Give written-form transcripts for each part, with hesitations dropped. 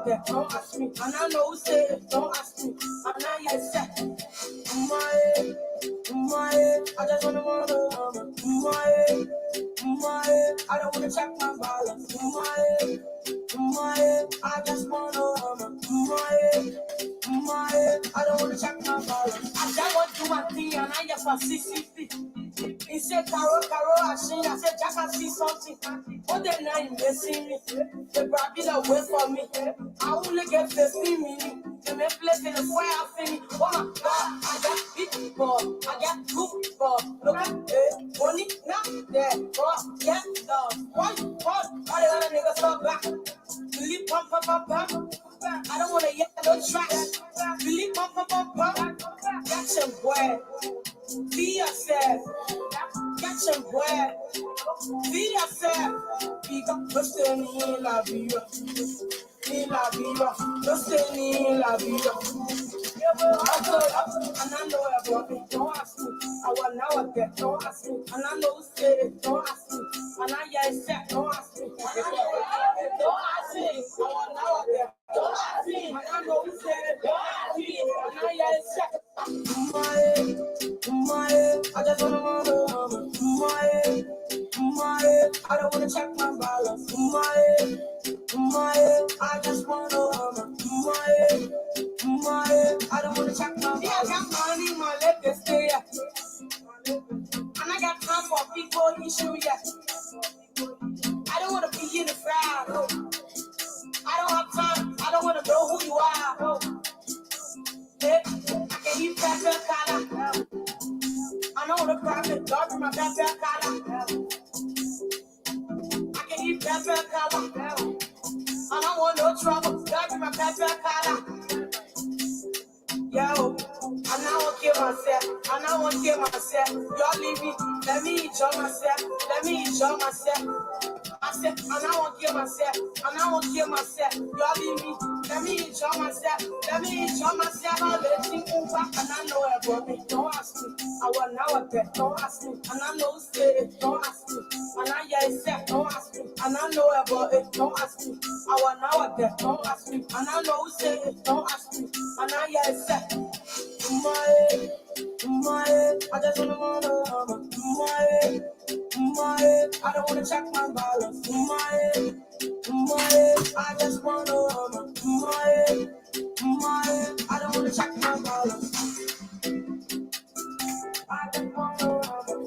there, don't ask me. And I know who say it, don't ask me. And I yes, I just wanna I don't wanna check my balance. I just wanna I don't wanna check my balance. I just want to do my thing and I just want CCP. He said, Caro, I said, Jack, I see something. What the nine they see me? The Brabilla wait for me. I only get 15 minutes. The main place in the fire finish. Oh my God, I got big ball. I got good ball. Look at it. Money, not there. Oh, yeah, love. One, all the other niggas stop back. Really pump. I don't wanna hear no tracks. Really pump. Got your boy. Be yourself. Got your boy. Be yourself. Big up, just in la vida. In la vida. Just in la vida. And I know about it, don't ask me. I want now I get, don't ask me. And I know who said it, don't ask me. And I yes, don't ask me. Don't ask me. I want now I get, don't ask me. And I know who said it, don't ask me. And I yes, I just wanna I don't wanna check my balance. I just wanna I don't wanna check my balance. Yeah, I got money, my left is there. And I got time for people issue yet. I don't wanna be in the crowd. No. I don't have time. I don't wanna know who you are. No. Hey, I can eat pepper color. I know the profit, dog in my pepper color. I can eat pepper color. I don't want no trouble, dog in my pepper color. Yo, I now won't kill myself. Y'all leave me, let me enjoy myself. I said, and I won't kill myself. Y'all leave me, let me enjoy myself. I'm letting you back, and I know about me. Don't ask me. I want now a bet, don't ask me. And I know who said it, don't ask me. And I yes, don't ask me. And I know about it, don't ask me. I want now a bet, don't ask me. And I know who said it, don't ask me. And I yes, I just wanna I don't wanna check my balance. I just wanna I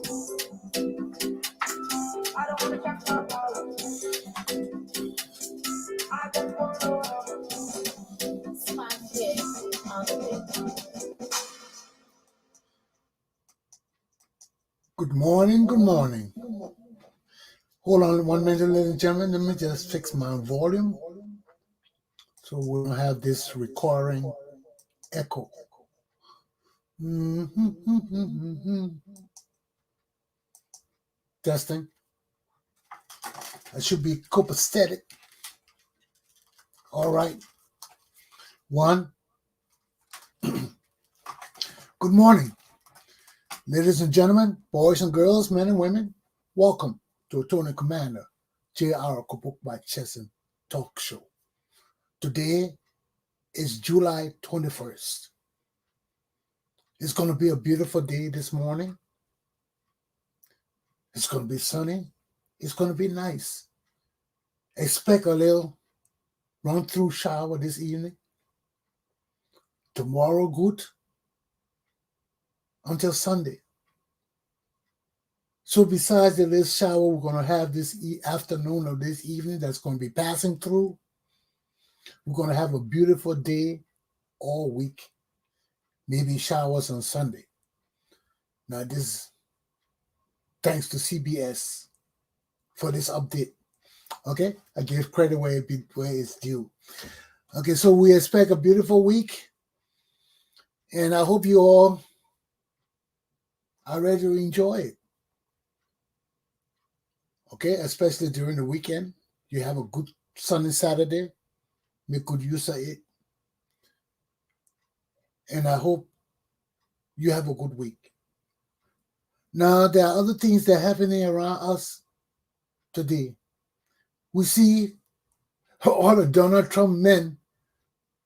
don't wanna check my balance. I just wanna I don't wanna check my balance. I just wanna Good morning. Hold on 1 minute, ladies and gentlemen. Let me just fix my volume so we don't have this recording echo. Testing. I should be copacetic. All right. 1. Good morning. Ladies and gentlemen, boys and girls, men and women, welcome to Attorney Commander Galpohkpa Chesson Talk Show. Today is July 21st. It's going to be a beautiful day this morning. It's going to be sunny. It's going to be nice. Expect a little run-through shower this evening. Tomorrow, good. Until Sunday. So besides the little shower we're going to have this afternoon or this evening that's going to be passing through, we're going to have a beautiful day all week. Maybe showers on Sunday. Now this, thanks to CBS for this update. Okay, I give credit where it's due. Okay, so we expect a beautiful week. And I hope you all are ready to enjoy it. Okay, especially during the weekend. You have a good sunny Saturday. Make good use of it. And I hope you have a good week. Now, there are other things that are happening around us today. We see all the Donald Trump men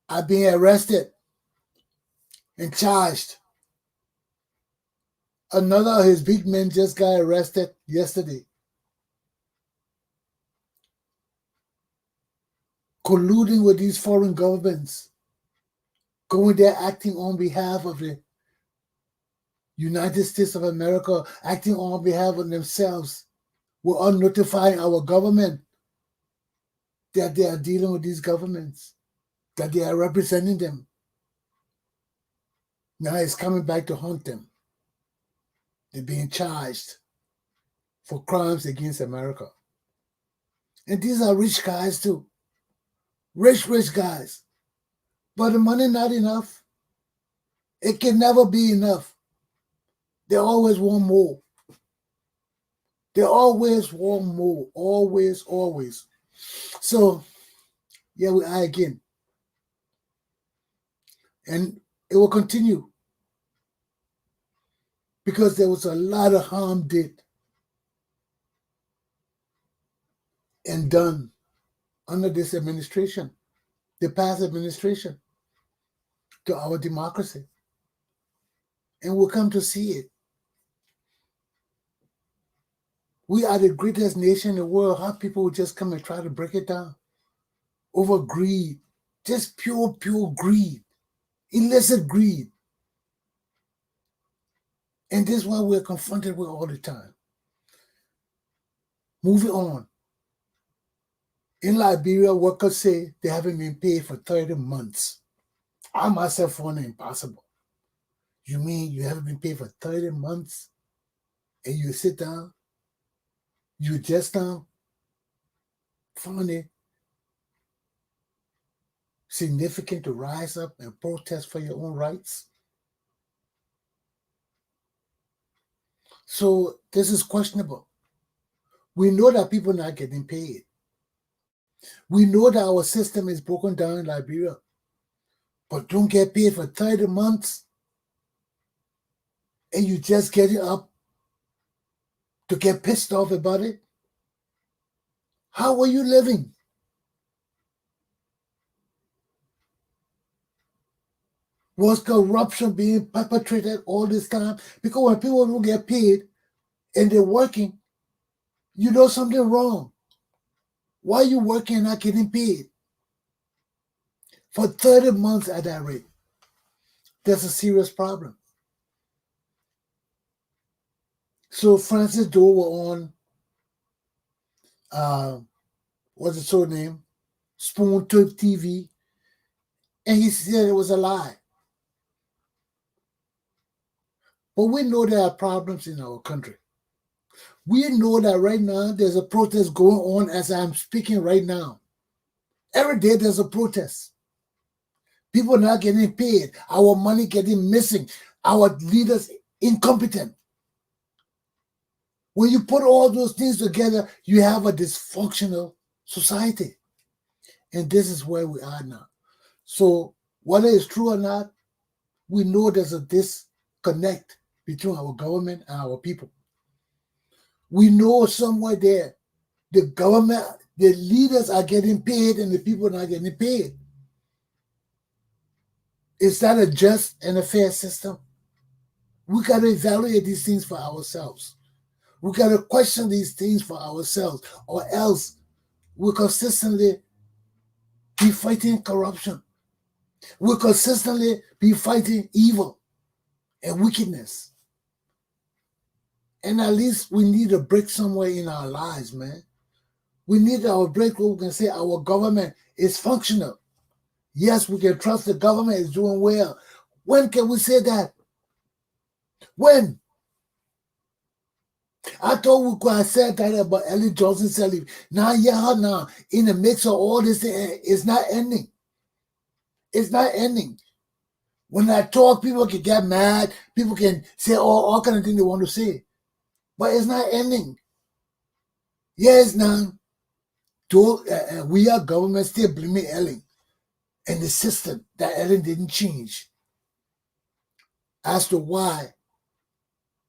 are being arrested and charged. Another of his big men just got arrested yesterday, colluding with these foreign governments, going there acting on behalf of the United States of America, acting on behalf of themselves, without notifying our government that they are dealing with these governments, that they are representing them. Now it's coming back to haunt them. They're being charged for crimes against America. And these are rich guys too. Rich guys. But the money not enough. It can never be enough. They always want more. They always want more. Always. So, here we are again. And it will continue. Because there was a lot of harm did and done under this administration, the past administration, to our democracy. And we'll come to see it. We are the greatest nation in the world. How people will just come and try to break it down over greed, just pure greed, illicit greed. And this is what we're confronted with all the time. Moving on. In Liberia, workers say they haven't been paid for 30 months. I myself find it impossible. You mean you haven't been paid for 30 months and you sit down? You just now find it significant to rise up and protest for your own rights? So this is questionable. We know that people are not getting paid. We know that our system is broken down in Liberia, but don't get paid for 30 months and you just get it up to get pissed off about it? How are you living? Was corruption being perpetrated all this time? Because when people don't get paid and they're working, you know something wrong. Why are you working and not getting paid? For 30 months at that rate, there's a serious problem. So Francis Doe were on, what's his show name? Spoon Tube TV, and he said it was a lie. But we know there are problems in our country. We know that right now there's a protest going on as I'm speaking right now. Every day there's a protest. People not getting paid, our money getting missing, our leaders incompetent. When you put all those things together, you have a dysfunctional society. And this is where we are now. So whether it's true or not, we know there's a disconnect between our government and our people. We know somewhere there, the government, the leaders are getting paid and the people are not getting paid. Is that a just and a fair system? We got to evaluate these things for ourselves. We got to question these things for ourselves, or else we'll consistently be fighting corruption. We'll consistently be fighting evil and wickedness. And at least we need a break somewhere in our lives, man. We need our break where we can say our government is functional. Yes, we can trust the government is doing well. When can we say that? When? I thought we could have said that about Ellen Johnson Sirleaf. Now, in the mix of all this, it's not ending. It's not ending. When I talk, people can get mad. People can say all kind of things they want to say. But it's not ending. Yes, now, we are government still blaming Ellen and the system that Ellen didn't change as to why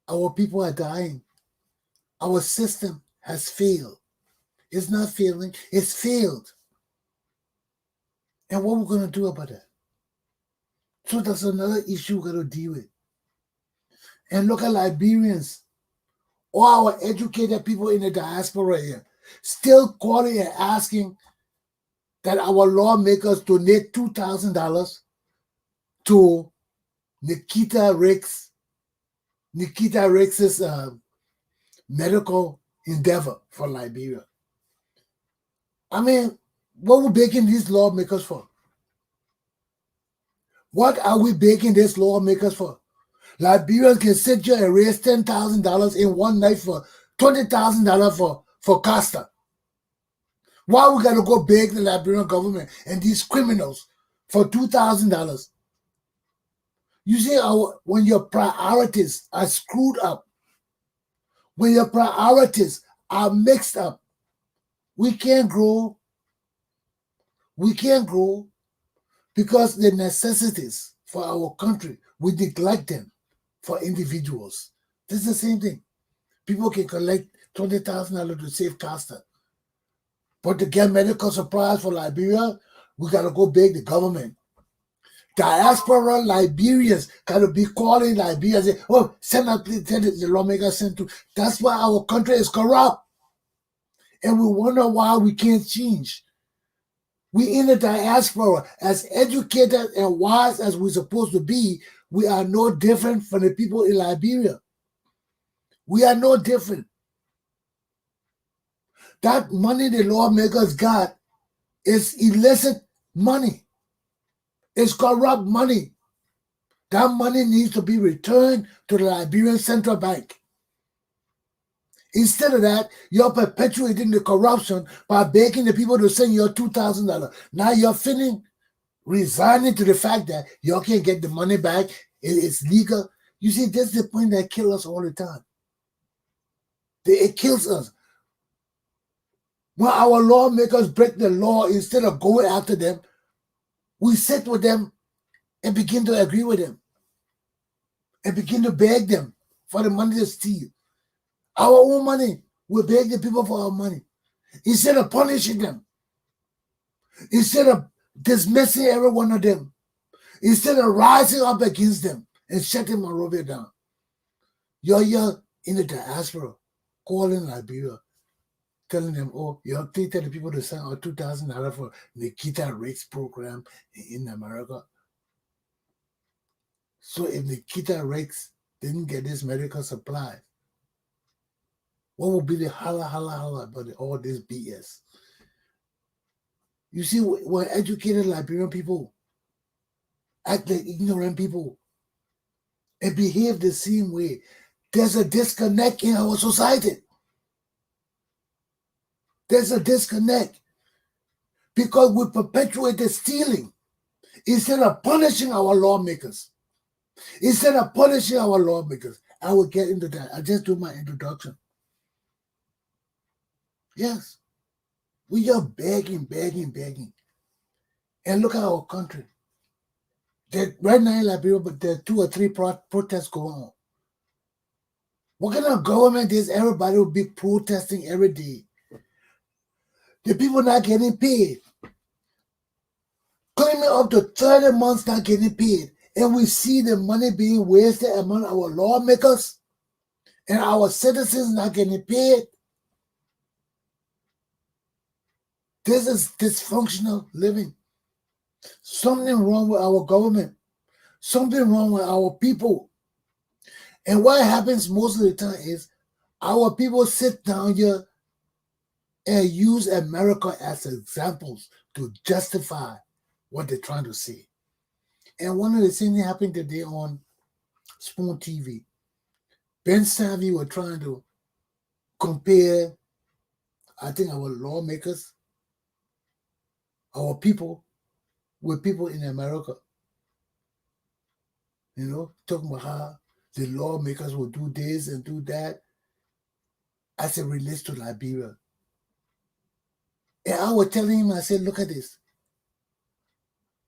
our people are dying. Our system has failed. It's not failing, it's failed. And what we're going to do about that? So that's another issue we're going to deal with. And look at Liberians, all our educated people in the diaspora here, still calling and asking that our lawmakers donate $2,000 to Nikita Rick's medical endeavor for Liberia. I mean, what are we begging these lawmakers for? What are we begging these lawmakers for? Liberians can sit here and raise $10,000 in one night for $20,000 for Costa. Why we gotta go beg the Liberian government and these criminals for $2,000? You see, when your priorities are screwed up, when your priorities are mixed up, we can't grow. We can't grow because the necessities for our country, we neglect them for individuals. This is the same thing. People can collect $20,000 to save Costa. But to get medical supplies for Liberia, we got to go beg the government. Diaspora Liberians got to be calling Liberia and say, oh, send the lawmakers send to. That's why our country is corrupt. And we wonder why we can't change. We in the diaspora, as educated and wise as we're supposed to be, we are no different from the people in Liberia. We are no different. That money the lawmakers got is illicit money. It's corrupt money. That money needs to be returned to the Liberian Central Bank. Instead of that, you're perpetuating the corruption by begging the people to send you $2,000. Now you're resigning to the fact that you can't get the money back. It's legal. You see, that's the point that kills us all the time. It kills us. When our lawmakers break the law, instead of going after them, we sit with them and begin to agree with them and begin to beg them for the money to steal. Our own money, we beg the people for our money. Instead of punishing them, instead of dismissing every one of them, instead of rising up against them and shutting Monrovia down, you're in the diaspora calling Liberia, telling them, oh, you're telling the people to send out $2,000 for Nikita Rick's program in America. So if Nikita Rick's didn't get this medical supply, what would be the holla about all this BS? You see, when educated Liberian people act like ignorant people and behave the same way, there's a disconnect in our society. There's a disconnect because we perpetuate the stealing instead of punishing our lawmakers. Instead of punishing our lawmakers, I will get into that. I just do my introduction. Yes, we are begging. And look at our country. Right now in Liberia, but there are 2 or 3 protests going on. What kind of government is everybody will be protesting every day? The people not getting paid. Claiming up to 30 months not getting paid. And we see the money being wasted among our lawmakers and our citizens not getting paid. This is dysfunctional living. Something wrong with our government. Something wrong with our people. And what happens most of the time is our people sit down here and use America as examples to justify what they're trying to say. And one of the things that happened today on Spoon TV, Ben Savvy were trying to compare, I think, our lawmakers, our people, with people in America. You know, talking about how the lawmakers will do this and do that as it relates to Liberia. And I was telling him, I said, look at this.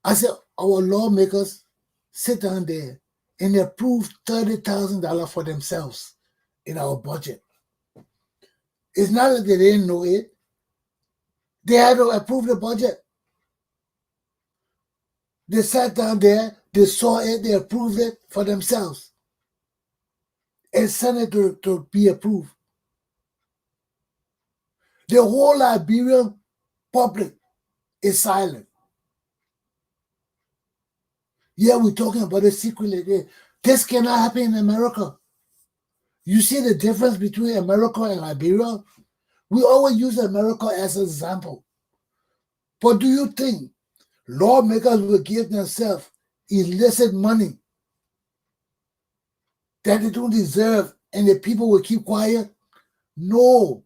I said, our lawmakers sit down there and approve $30,000 for themselves in our budget. It's not that they didn't know it. They had to approve the budget. They sat down there, they saw it, they approved it for themselves and sent it to be approved. The whole Liberian public is silent. Yeah, we're talking about it secretly. This cannot happen in America. You see the difference between America and Liberia? We always use America as an example. But do you think lawmakers will give themselves illicit money that they don't deserve and the people will keep quiet? No.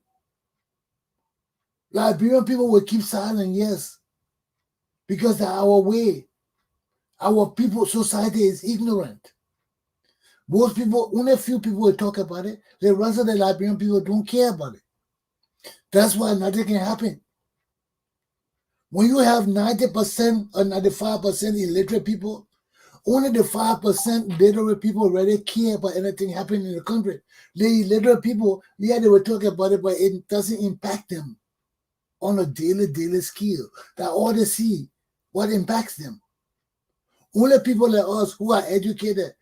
Liberian people will keep silent, yes, because that's our way. Our people, society is ignorant. Most people, only a few people will talk about it. The rest of the Liberian people don't care about it. That's why nothing can happen. When you have 90% or 95% illiterate people, only the 5% literate people really care about anything happening in the country. The illiterate people, yeah, they will talk about it, but it doesn't impact them on a daily scale. That all they see, what impacts them. Only people like us who are educated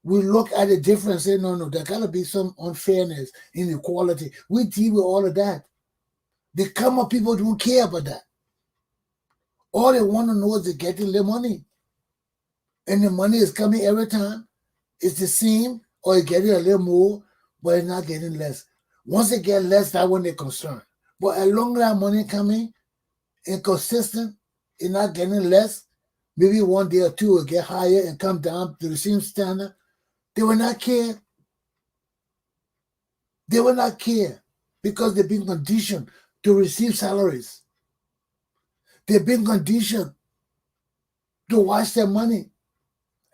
will look at the difference and say, no, there gotta be some unfairness, inequality. We deal with all of that. The common people don't care about that. All they want to know is they're getting their money. And the money is coming every time. It's the same, or you're getting a little more, but it's not getting less. Once they get less, that's when they're concerned. But as long as that money coming and consistent, it's not getting less, maybe one day or two will get higher and come down to the same standard, they will not care. They will not care because they've been conditioned to receive salaries. They've been conditioned to watch their money.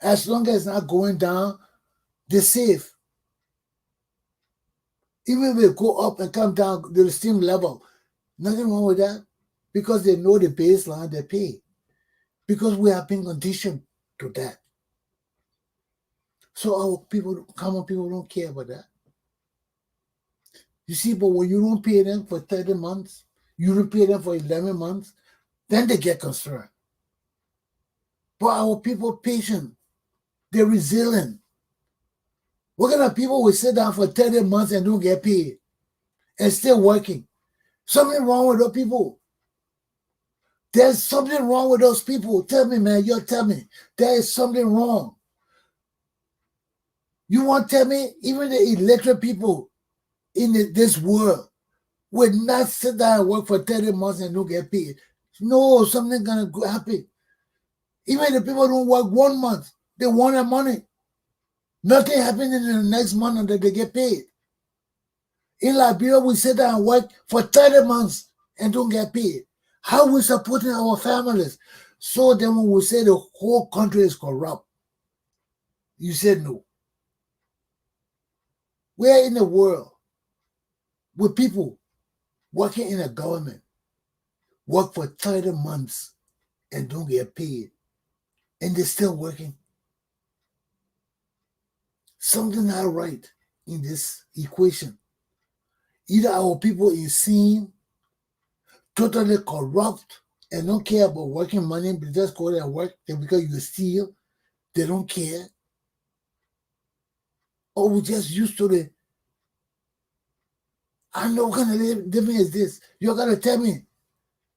As long as it's not going down, they're safe. Even if it go up and come down to the same level, nothing wrong with that because they know the baseline they pay. Because we have been conditioned to that. So our people, common people, don't care about that. You see, but when you don't pay them for 30 months, you don't pay them for 11 months, then they get concerned. But our people patient. They're resilient. What kind of people will sit down for 30 months and don't get paid and still working? Something wrong with those people. There's something wrong with those people. Tell me, man, you tell me. There is something wrong. You want to tell me even the illiterate people in this world would not sit down and work for 30 months and don't get paid? No, something's going to happen. Even the people don't work 1 month, they want their money. Nothing happens in the next month until they get paid. In Liberia, we sit down and work for 30 months and don't get paid. How are we supporting our families? So then when we say the whole country is corrupt, you said no. Where in the world would people working in a government work for 30 months and don't get paid and they're still working? Something not right in this equation. Either our people is seen totally corrupt and don't care about working money, but just go there and work because you steal, they don't care. Or we just used to the, I know what kind of living is this. You're going to tell me,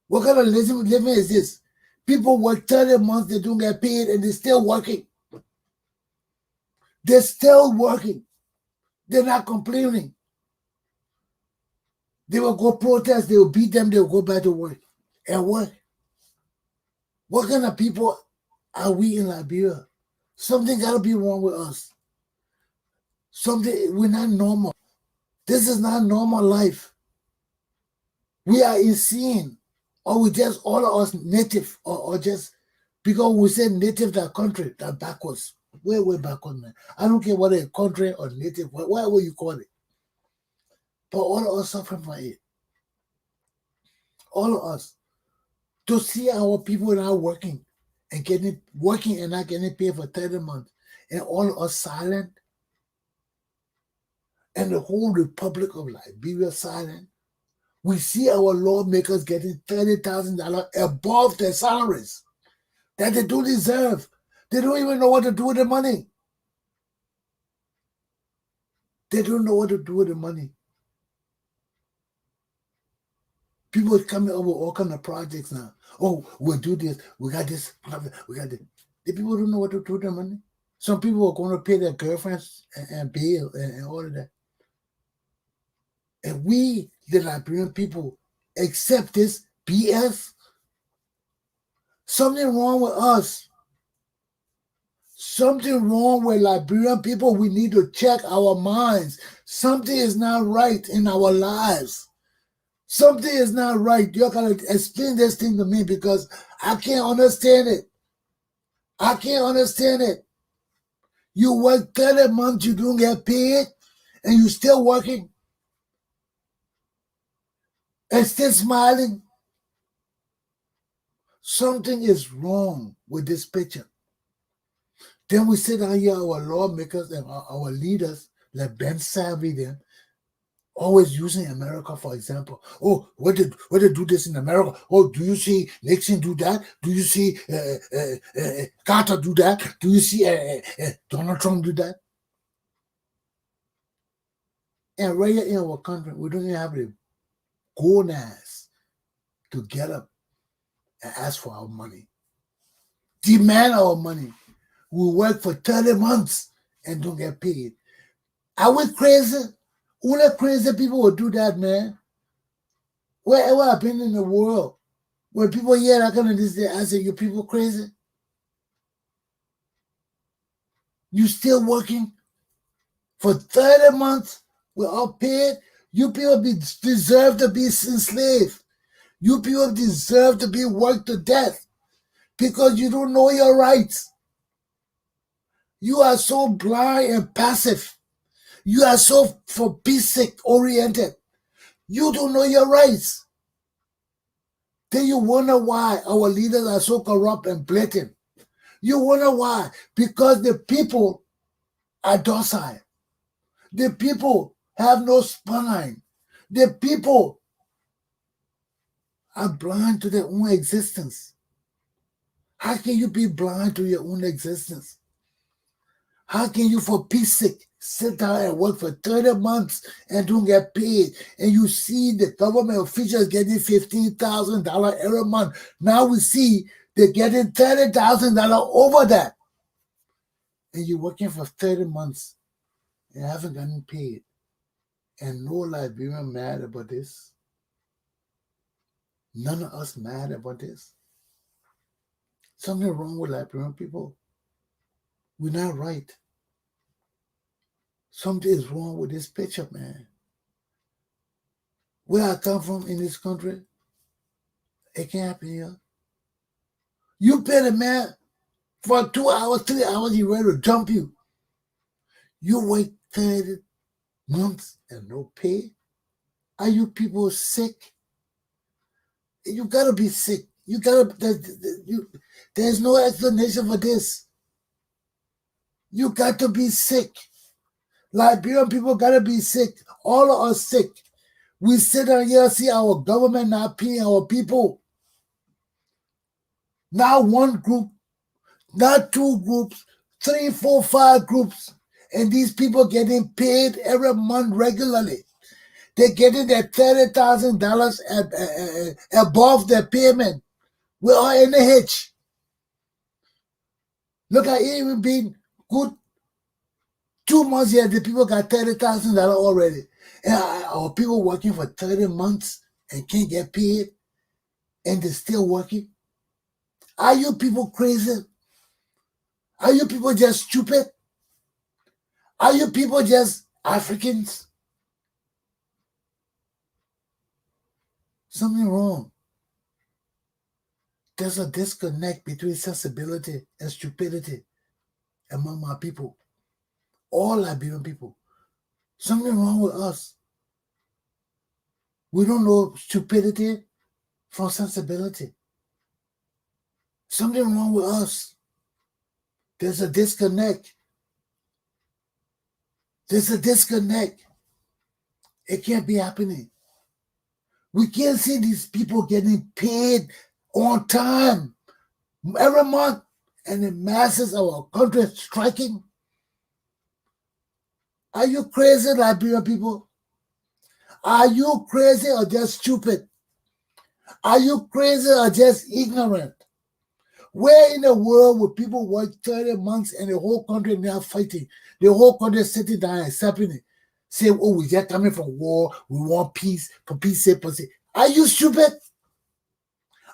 what kind of living is this? People work 30 months, they don't get paid, and they're still working. They're still working. They're not complaining. They will go protest, they will beat them, they will go back to work and work. What kind of people are we in Liberia? Something got to be wrong with us. Something, we're not normal. This is not normal life. We are insane. Or we just, all of us native, or just, because we say native to our country, that backwards. We're backwards, man. I don't care whether it's country or native, whatever you call it. But all of us suffering from it. All of us. To see our people now working and not getting paid for 30 months, and all of us silent, and the whole Republic of Liberia silent. We see our lawmakers getting $30,000 above their salaries. that they do deserve. They don't even know what to do with the money. They don't know what to do with the money. People are coming up with all kind of projects now. Oh, we'll do this. We got this. We got this. The people don't know what to do with the money. Some people are going to pay their girlfriends and bail and all of that. And we, the Liberian people, accept this BS. Something wrong with us. Something wrong with Liberian people. We need to check our minds. Something is not right in our lives. Something is not right. You're going to explain this thing to me because I can't understand it. I can't understand it. You work 30 months, you don't get paid, and you still working and still smiling. Something is wrong with this picture. Then we sit down here, our lawmakers and our leaders, like Ben Savvy, them, always using America, for example. Oh, where they do this in America? Oh, do you see Nixon do that? Do you see Carter do that? Do you see Donald Trump do that? And right here in our country, we don't even have the gonads to get up and ask for our money. Demand our money. We work for 30 months and don't get paid. Are we crazy? Only crazy people will do that, man. Wherever I've been in the world, when people hear that kind of this, I say, you people crazy? You still working for 30 months without paid? You people deserve to be enslaved. You people deserve to be worked to death because you don't know your rights. You are so blind and passive. You are so for peace sake oriented. You don't know your rights. Then you wonder why our leaders are so corrupt and blatant. You wonder why. Because the people are docile. The people have no spine. The people are blind to their own existence. How can you be blind to your own existence? How can you, for peace sake, sit down and work for 30 months and don't get paid? And you see the government officials getting $15,000 every month. Now we see they're getting $30,000 over that. And you're working for 30 months and haven't gotten paid. And no Liberian mad about this. None of us mad about this. Something wrong with Liberian people. We're not right. Something is wrong with this picture, man. Where I come from in this country, it can't happen here. You pay the man for 2 hours, 3 hours, he's ready to jump you. You wait 30 months and no pay? Are you people sick? You gotta be sick. There's no explanation for this. You got to be sick. Liberian people gotta be sick. All of us sick. We sit down here and see our government not paying our people. Not one group, not two groups, 3, 4, 5 groups. And these people getting paid every month regularly. They're getting their $30,000 above their payment. We're all in a hitch. Look at it, even been good 2 months here, the people got $30,000 already. And our people working for 30 months and can't get paid, and they're still working. Are you people crazy? Are you people just stupid? Are you people just Africans? Something wrong. There's a disconnect between sensibility and stupidity among my people. All Liberian people. Something wrong with us. We don't know stupidity from sensibility. Something wrong with us. There's a disconnect. There's a disconnect. It can't be happening. We can't see these people getting paid on time. every month, and the masses of our country striking. Are you crazy, Liberian people? Are you crazy or just stupid? Are you crazy or just ignorant? Where in the world would people work 30 months and the whole country now fighting? The whole country sitting down and accepting it. Say, oh, we just coming from war. We want peace. For peace sake, for sake. Are you stupid?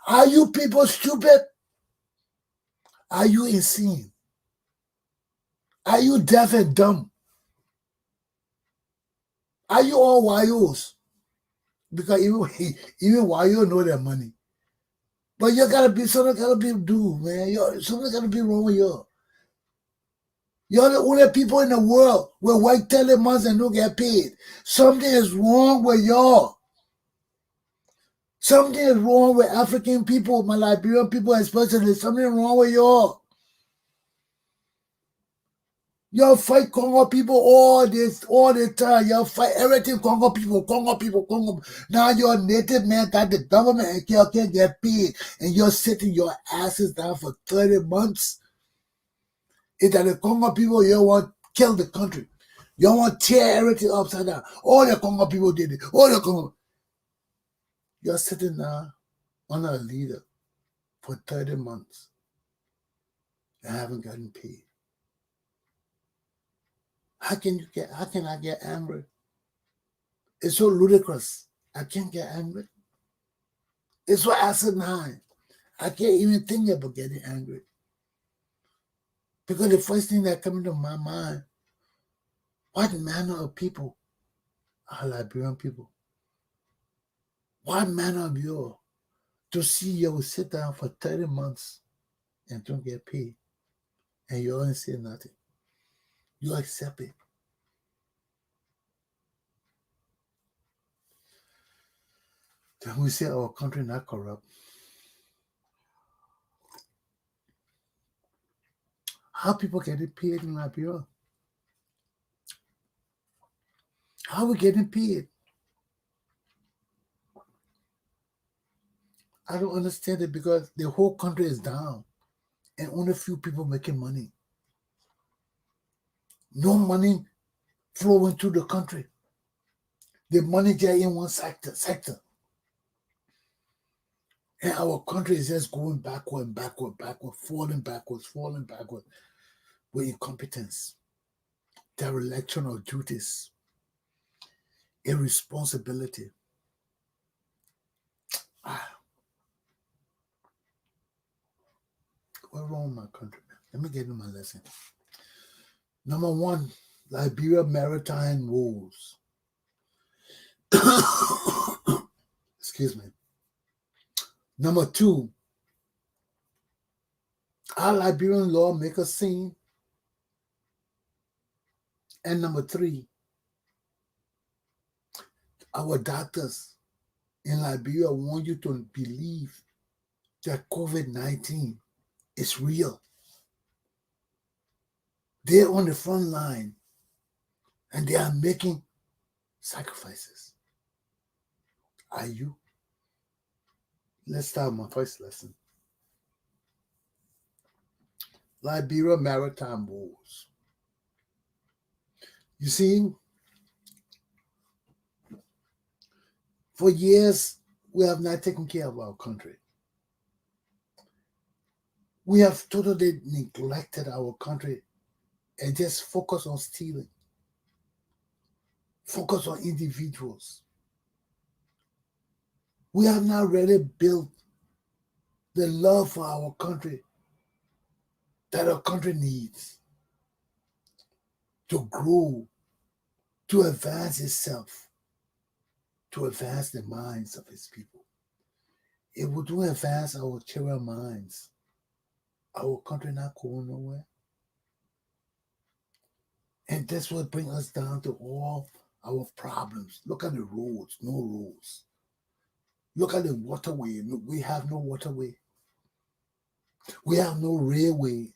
Are you people stupid? Are you insane? Are you deaf and dumb? Are you all wayos? Because even wayo know their money. But you gotta be, something gotta be do, man. Something gotta be wrong with you. You're the only people in the world where work 30 months and don't get paid. Something is wrong with y'all. Something is wrong with African people, my Liberian people especially. Something wrong with y'all. Y'all fight Congo people all the time. Y'all fight everything Congo people. Now your native man got the government and y'all can't get paid. And you're sitting your asses down for 30 months. It's that the Congo people, you want to kill the country. You want to tear everything upside down. All the Congo people did it. All the Congo. You're sitting there under a leader for 30 months and haven't gotten paid. How can I get angry? It's so ludicrous. I can't get angry. It's so asinine. I can't even think about getting angry. Because the first thing that comes to my mind, what manner of people are Liberian people? What manner of you to see you sit down for 30 months and don't get paid and you don't say nothing? You accept it. Then we say our country not corrupt. How people getting paid in Liberia? How we getting paid? I don't understand it because the whole country is down and only a few people making money. No money flowing to the country. The money just in one sector. And our country is just going backward, falling backwards with incompetence, dereliction of duties, irresponsibility. What's wrong with my country? Let me get into my lesson. Number one, Liberia maritime woes. Excuse me. Number two, our Liberian lawmakers sane. And number three, our doctors in Liberia want you to believe that COVID-19 is real. They're on the front line and they are making sacrifices. Are you? Let's start my first lesson. Liberia maritime woes. You see, for years, we have not taken care of our country. We have totally neglected our country and just focus on stealing. Focus on individuals. We have not really built the love for our country that our country needs to grow, to advance itself, to advance the minds of its people. If we don't advance our children's minds, our country not going nowhere. And that's what brings us down to all our problems. Look at the roads, no roads. Look at the waterway. We have no waterway. We have no railway.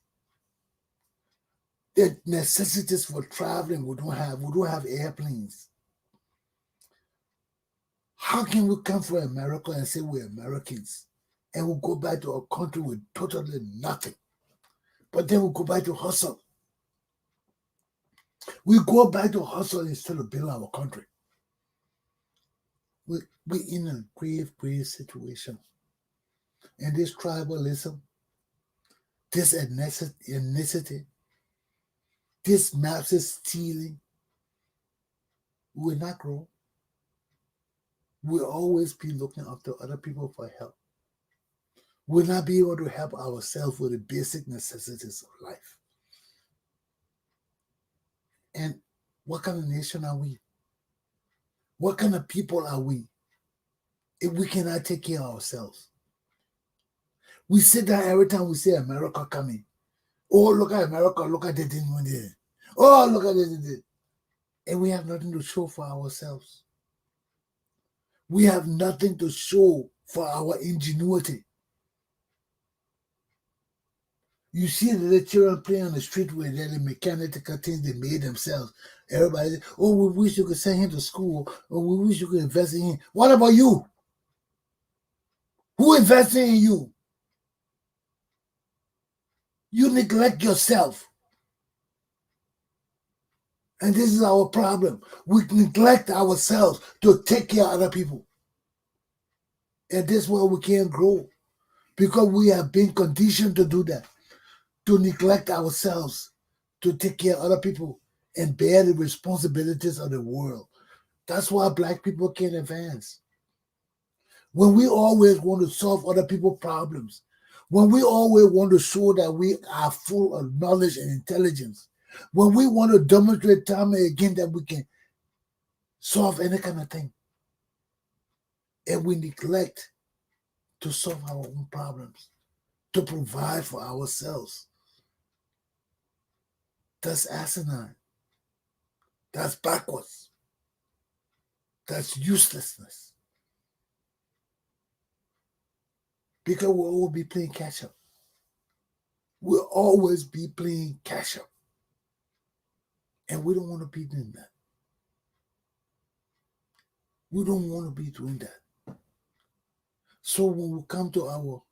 The necessities for traveling we don't have. We don't have airplanes. How can we come from America and say we're Americans and we'll go back to a country with totally nothing. But then we'll go back to hustle. We go back to hustle instead of build our country. We're in a grave, grave situation. And this tribalism, this ethnicity, this massive stealing will not grow. We'll always be looking after other people for help. We'll not be able to help ourselves with the basic necessities of life. And what kind of nation are we? What kind of people are we if we cannot take care of ourselves? We sit down every time we see America coming. Oh, look at America, look at the thing one day. Oh, look at it. And we have nothing to show for ourselves. We have nothing to show for our ingenuity. You see the little children playing on the street with the mechanical things they made themselves. Everybody says, oh, we wish you could send him to school, or we wish you could invest in him. What about you? Who invested in you? You neglect yourself. And this is our problem. We neglect ourselves to take care of other people. And this is why we can't grow. Because we have been conditioned to do that. To neglect ourselves, to take care of other people, and bear the responsibilities of the world. That's why Black people can't advance. When we always want to solve other people's problems, when we always want to show that we are full of knowledge and intelligence, when we want to demonstrate time and again that we can solve any kind of thing, and we neglect to solve our own problems, to provide for ourselves, that's asinine. That's backwards. That's uselessness. Because we'll always be playing catch up. We'll always be playing catch up. And we don't want to be doing that. We don't want to be doing that. So when we come to our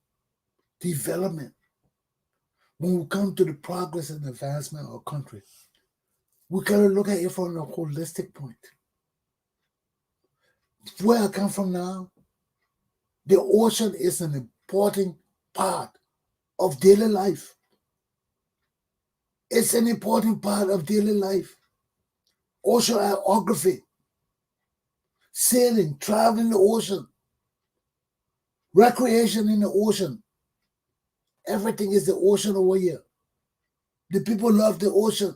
development, when we come to the progress and advancement of our country, we got to look at it from a holistic point. Where I come from now, the ocean is an important part of daily life. It's an important part of daily life. Oceanography, sailing, traveling the ocean, recreation in the ocean. Everything is the ocean over here. The people love the ocean.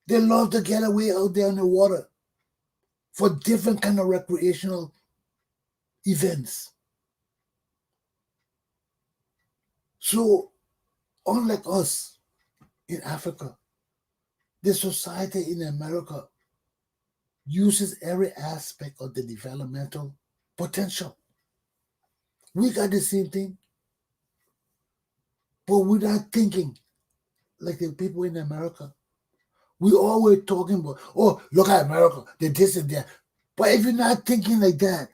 They love to get away out there in the water for different kind of recreational events. So, unlike us in Africa, the society in America uses every aspect of the developmental potential. We got the same thing, but we're not thinking like the people in America. We always talking about, oh, look at America, they're this and that. But if you're not thinking like that,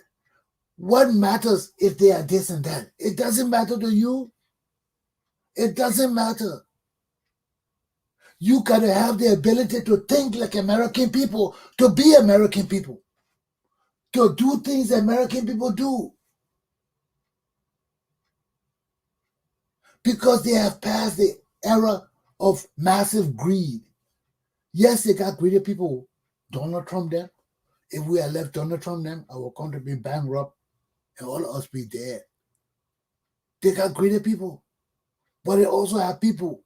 what matters if they are this and that? It doesn't matter to you. It doesn't matter. You got to have the ability to think like American people, to be American people, to do things American people do. Because they have passed the era of massive greed. Yes, they got greedy people. Donald Trump them. If we had left Donald Trump them, our country be bankrupt and all of us be dead. They got greedy people. But they also have people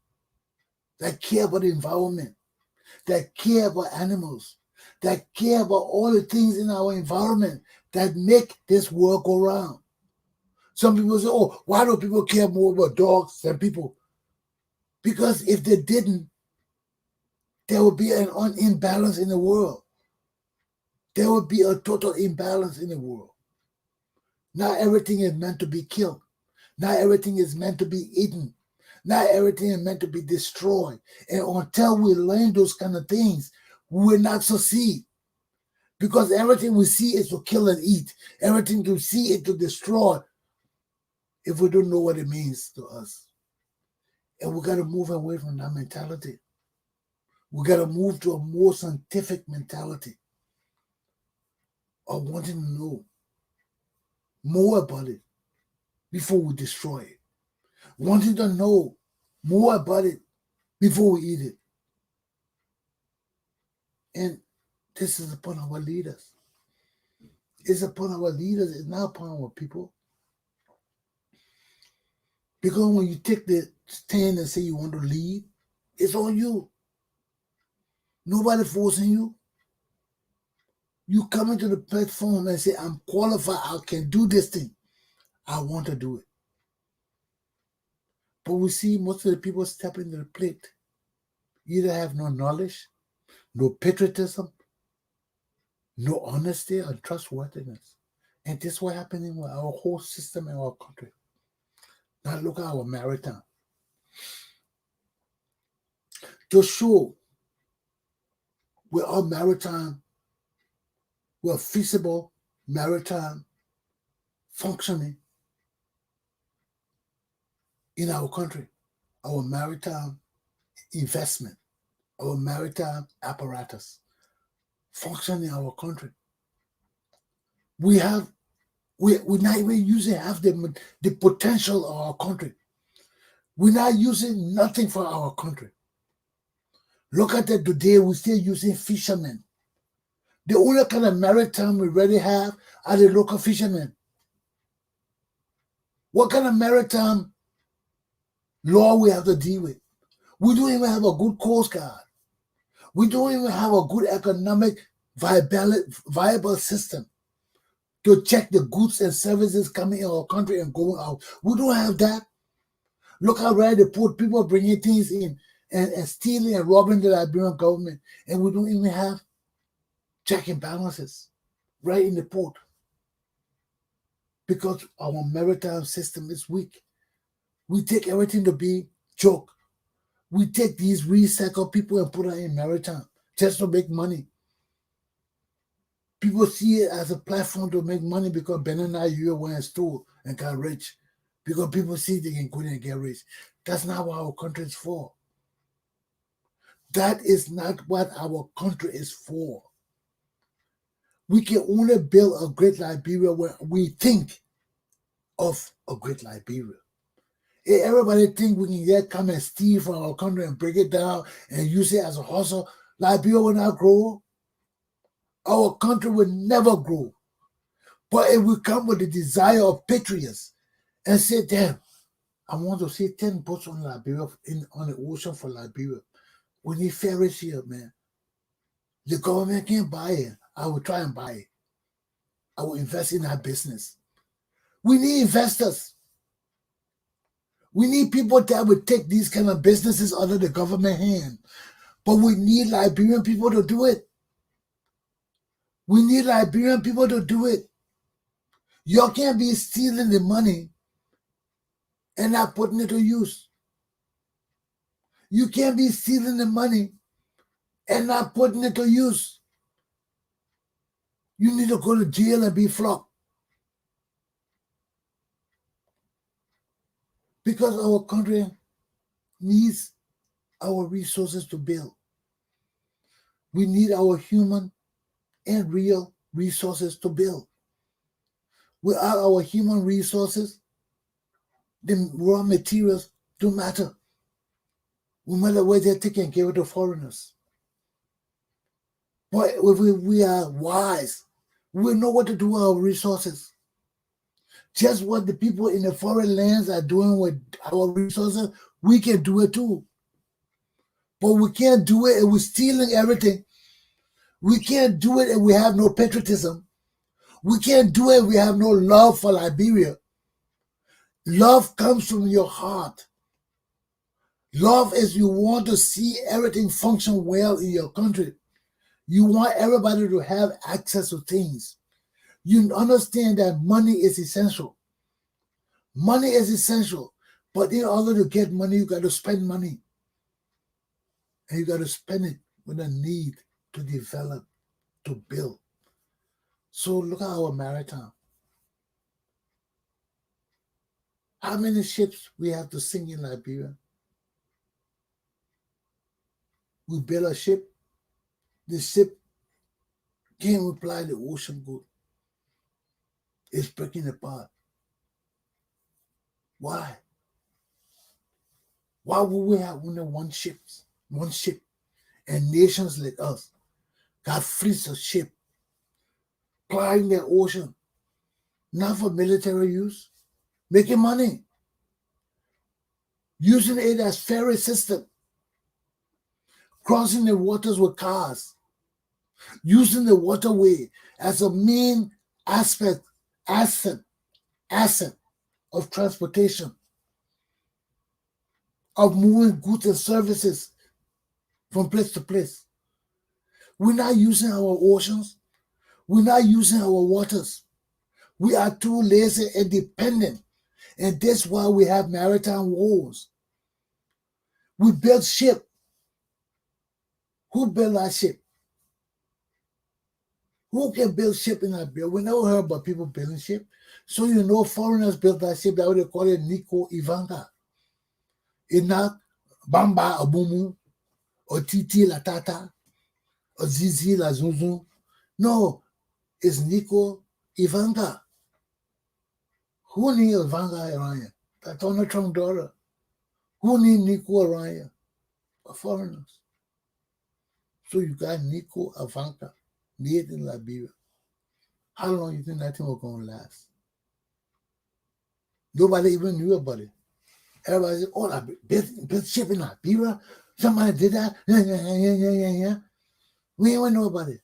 that care about the environment, that care about animals, that care about all the things in our environment that make this world go round. Some people say, oh, why do people care more about dogs than people? Because if they didn't, there would be an imbalance in the world. There would be a total imbalance in the world. Not everything is meant to be killed. Not everything is meant to be eaten. Not everything is meant to be destroyed. And until we learn those kind of things, we will not succeed. Because everything we see is to kill and eat. Everything we see is to destroy. if we don't know what it means to us. And we got to move away from that mentality. We got to move to a more scientific mentality of wanting to know more about it before we destroy it. Wanting to know more about it before we eat it. And this is upon our leaders. It's upon our leaders. It's not upon our people. Because when you take the stand and say you want to lead, it's on you. Nobody forcing you. You come into the platform and say, I'm qualified. I can do this thing. I want to do it. But we see most of the people stepping to the plate either have no knowledge, no patriotism, no honesty or trustworthiness. And this is what happening with our whole system in our country. Now look at our maritime. To show we are maritime, we're feasible maritime functioning in our country, our maritime investment, our maritime apparatus function in our country. We not even using half the potential of our country. We're not using nothing for our country. Look at it today, we're still using fishermen. The only kind of maritime we really have are the local fishermen. What kind of maritime law we have to deal with? We don't even have a good Coast Guard. We don't even have a good economic viable system to check the goods and services coming in our country and going out. We don't have that. Look how right the port people bringing things in and stealing and robbing the Liberian government, and we don't even have check and balances right in the port because our maritime system is weak. We take everything to be joke. We take these recycled people and put them in maritime just to make money. People see it as a platform to make money because Benin you went and stole and got rich. Because people see they can go in and get rich. That's not what our country is for. That is not what our country is for. We can only build a great Liberia where we think of a great Liberia. If everybody think we can yet come and steal from our country and break it down and use it as a hustle, Liberia will not grow. Our country will never grow. But if we come with the desire of patriots and say, damn, I want to see 10 boats on Liberia, on the ocean for Liberia. We need ferries here, man. The government can't buy it. I will try and buy it. I will invest in that business. We need investors. We need people that will take these kind of businesses under the government hand. But we need Liberian people to do it. We need Liberian people to do it. You can't be stealing the money and not putting it to use. You can't be stealing the money and not putting it to use. You need to go to jail and be flogged. Because our country needs our resources to build. We need our human and real resources to build. Without our human resources, the raw materials don't matter. No matter where they're taken, give it to foreigners. But if we are wise, we know what to do with our resources. Just what the people in the foreign lands are doing with our resources, we can do it too. But we can't do it if we're stealing everything. We can't do it if we have no patriotism. We can't do it if we have no love for Liberia. Love comes from your heart. Love is you want to see everything function well in your country. You want everybody to have access to things. You understand that money is essential. Money is essential. But in order to get money, you got to spend money. And you got to spend it with a need to develop, to build. So look at our maritime. How many ships we have to sink in Liberia? We build a ship. The ship can't reply the ocean good. It's breaking apart. Why? Why would we have only one ship, and nations like us got fleets of ships plying the ocean, not for military use, making money, using it as ferry system, crossing the waters with cars, using the waterway as a main asset of transportation, of moving goods and services from place to place. We're not using our oceans. We're not using our waters. We are too lazy and dependent. And that's why we have maritime woes. We build ship. Who built that ship? Who can build ship in Liberia? We never heard about people building ship. So you know foreigners built that ship. That's what they call it, Nico Ivanka. It's not Bamba Abumu or Titi La Tata or Zizi La Zuzu. No, it's Nico Ivanka. Who need Ivanka around here? That's Donald Trump daughter. Who need Nico around here? Foreigners. So you got Nico Ivanka made in Liberia. How long you think that thing was going to last? Nobody even knew about it. Everybody said, oh, I built ship in Liberia. Somebody did that. Yeah. We don't even know about it.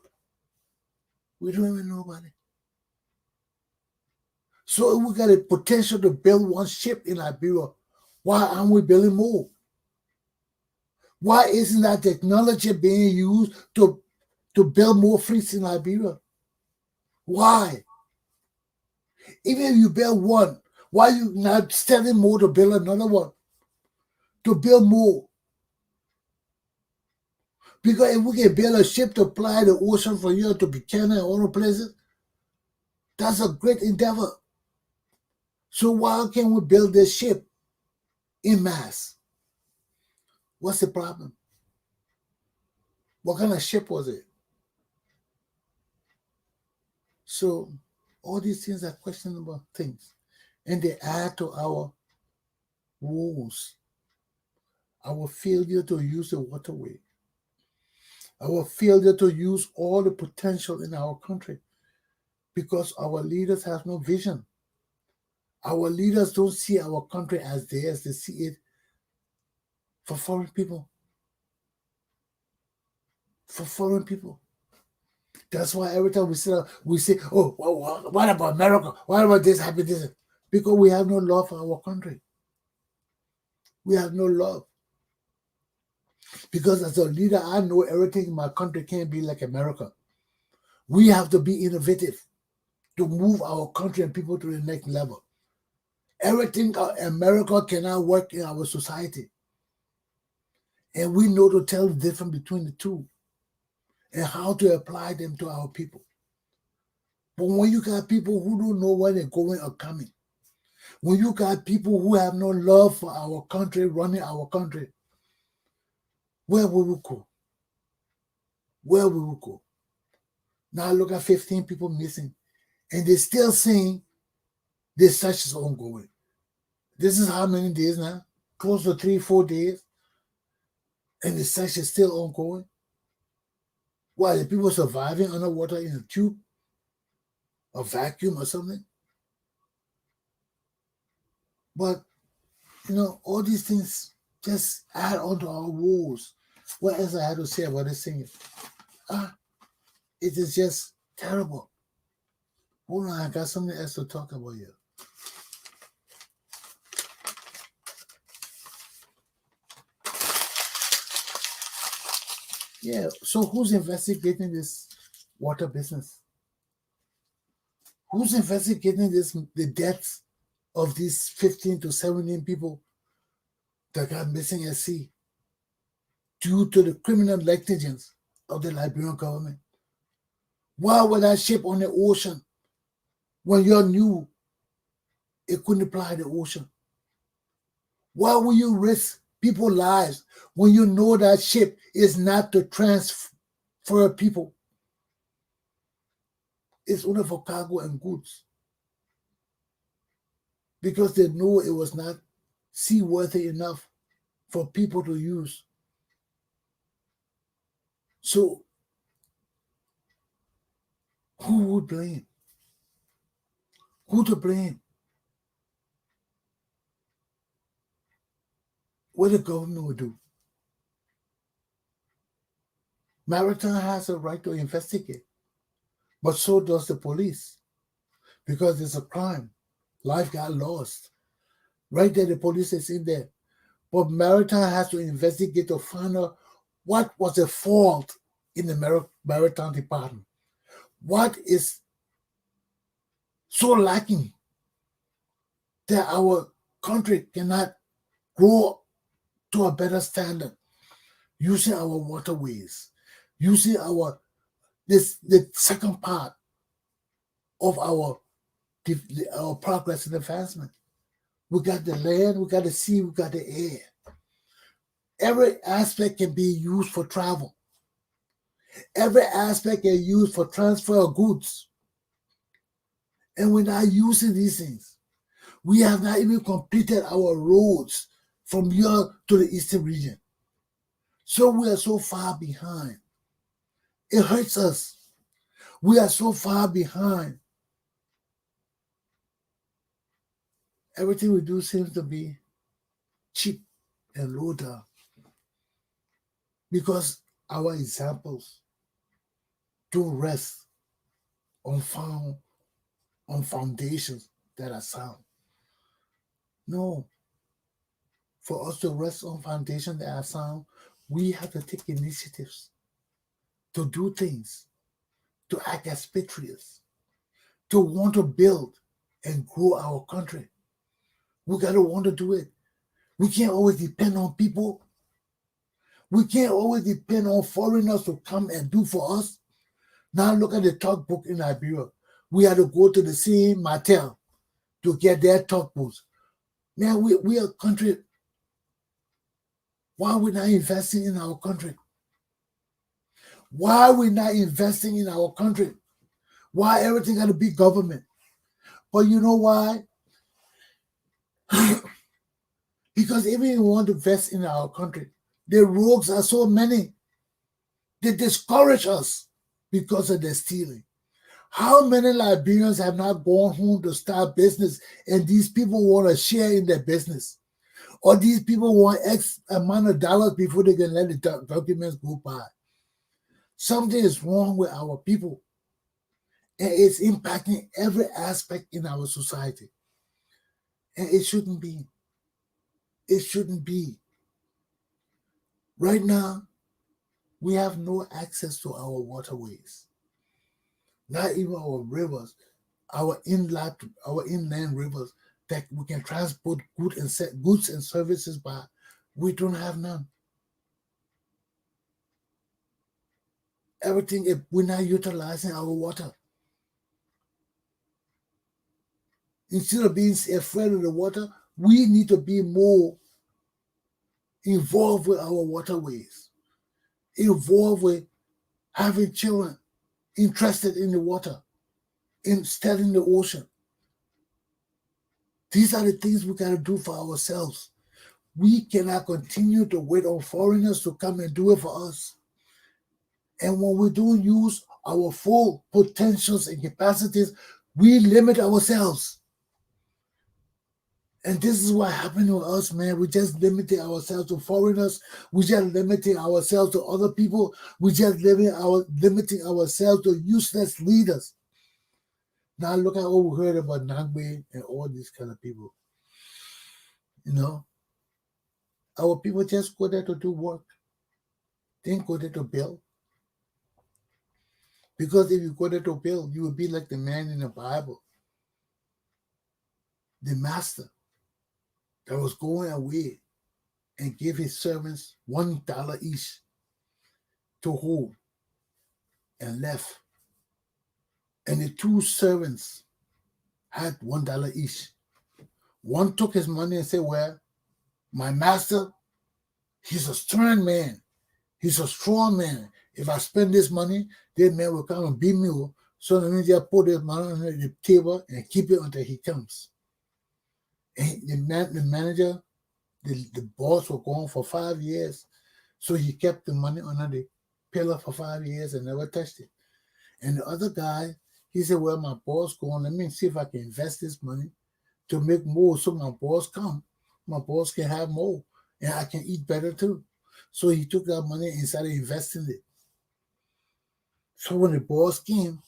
We don't even know about it. So if we got a potential to build one ship in Liberia, why aren't we building more? Why isn't that technology being used to build more fleets in Liberia? Why? Even if you build one, why are you not studying more to build another one? To build more. Because if we can build a ship to ply the ocean from here to Buchanan and other places, that's a great endeavor. So why can't we build this ship in mass? What's the problem? What kind of ship was it? So all these things are questionable things. And they add to our woes, our failure to use the waterway, our failure to use all the potential in our country because our leaders have no vision. Our leaders don't see our country as theirs, they see it for foreign people. For foreign people. That's why every time we say, oh, what about America? What about this happened? This? Because we have no love for our country. We have no love. Because as a leader, I know everything in my country can't be like America. We have to be innovative to move our country and people to the next level. Everything America cannot work in our society. And we know to tell the difference between the two and how to apply them to our people. But when you got people who don't know where they're going or coming, when you got people who have no love for our country, running our country, where will we go? Where will we go? Now look at 15 people missing, and they're still saying this search is ongoing. This is how many days now? Close to 3-4 days, and the search is still ongoing. Why, the people surviving underwater in a tube, a vacuum or something? But, all these things just add on to our woes. What else I had to say about this thing? It is just terrible. Hold on, I got something else to talk about here. Yeah, so who's investigating this water business? Who's investigating the deaths of these 15 to 17 people that got missing at sea due to the criminal negligence of the Liberian government? Why was that ship on the ocean when you knew it couldn't apply the ocean? Why will you risk people's lives when you know that ship is not to transfer people? It's only for cargo and goods. Because they know it was not seaworthy enough for people to use. So who would blame? Who to blame? What the government will do? Maritime has a right to investigate, but so does the police, because it's a crime. Life got lost. Right there, the police is in there. But Maritime has to investigate to find out what was the fault in the Maritime Department. What is so lacking that our country cannot grow to a better standard using our waterways, using the second part of our progress and advancement. We got the land, we got the sea, we got the air. Every aspect can be used for travel. Every aspect can be used for transfer of goods. And we're not using these things. We have not even completed our roads from here to the eastern region. So we are so far behind. It hurts us. We are so far behind. Everything we do seems to be cheap and low down because our examples don't rest on foundations that are sound. No. For us to rest on foundations that are sound, we have to take initiatives to do things, to act as patriots, to want to build and grow our country. We got to want to do it. We can't always depend on people. We can't always depend on foreigners to come and do for us. Now look at the talk book in Liberia. We had to go to the same Martel to get their talk books. Man, we are a country. Why are we not investing in our country? Why are we not investing in our country? Why everything got to be government? But you know why? Because even if we want to invest in our country, the rogues are so many. They discourage us because of their stealing. How many Liberians have not gone home to start business and these people want to share in their business? Or these people want X amount of dollars before they can let the documents go by. Something is wrong with our people. And it's impacting every aspect in our society. And it shouldn't be. It shouldn't be. Right now, we have no access to our waterways. Not even our rivers, our inland rivers that we can transport goods and services by. We don't have none. Everything, if we're not utilizing our water. Instead of being afraid of the water, we need to be more involved with our waterways, involved with having children interested in the water, in studying the ocean. These are the things we got to do for ourselves. We cannot continue to wait on foreigners to come and do it for us. And when we don't use our full potentials and capacities, we limit ourselves. And this is what happened to us, man. We just limited ourselves to foreigners. We just limiting ourselves to other people. We just limiting ourselves to useless leaders. Now look at what we heard about Nagbe and all these kind of people. You know, our people just go there to do work. They didn't go there to build. Because if you go there to build, you will be like the man in the Bible, the master that was going away and gave his servants $1 each to hold and left. And the two servants had $1 each. One took his money and said, well, My master, he's a stern man. He's a strong man. If I spend this money, this man will come and beat me up. So that means I put this money on the table and keep it until he comes. And the manager, the boss was gone for 5 years. So he kept the money under the pillar for 5 years and never touched it. And the other guy, he said, well, my boss gone. Let me see if I can invest this money to make more so my boss come. My boss can have more and I can eat better too. So he took that money and started investing it. So when the boss came,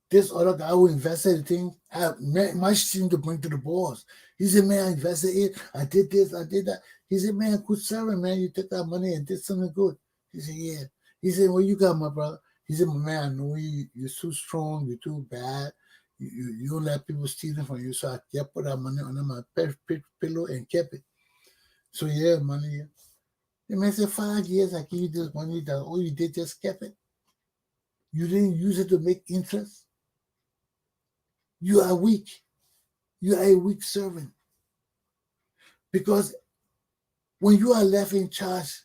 this other guy who invested the thing had much thing to bring to the boss. He said, man, I invested it. I did this. I did that. He said, man, good serving, man. You took that money and did something good. He said, yeah. He said, well, you got my brother. He said, my man, I know you're too strong. You're too bad. You don't let people steal it from you. So I kept put that money under my pillow and kept it. So yeah, money. Yeah. The man said, 5 years I give you this money. That all you did just kept it. You didn't use it to make interest. You are weak. You are a weak servant. Because when you are left in charge,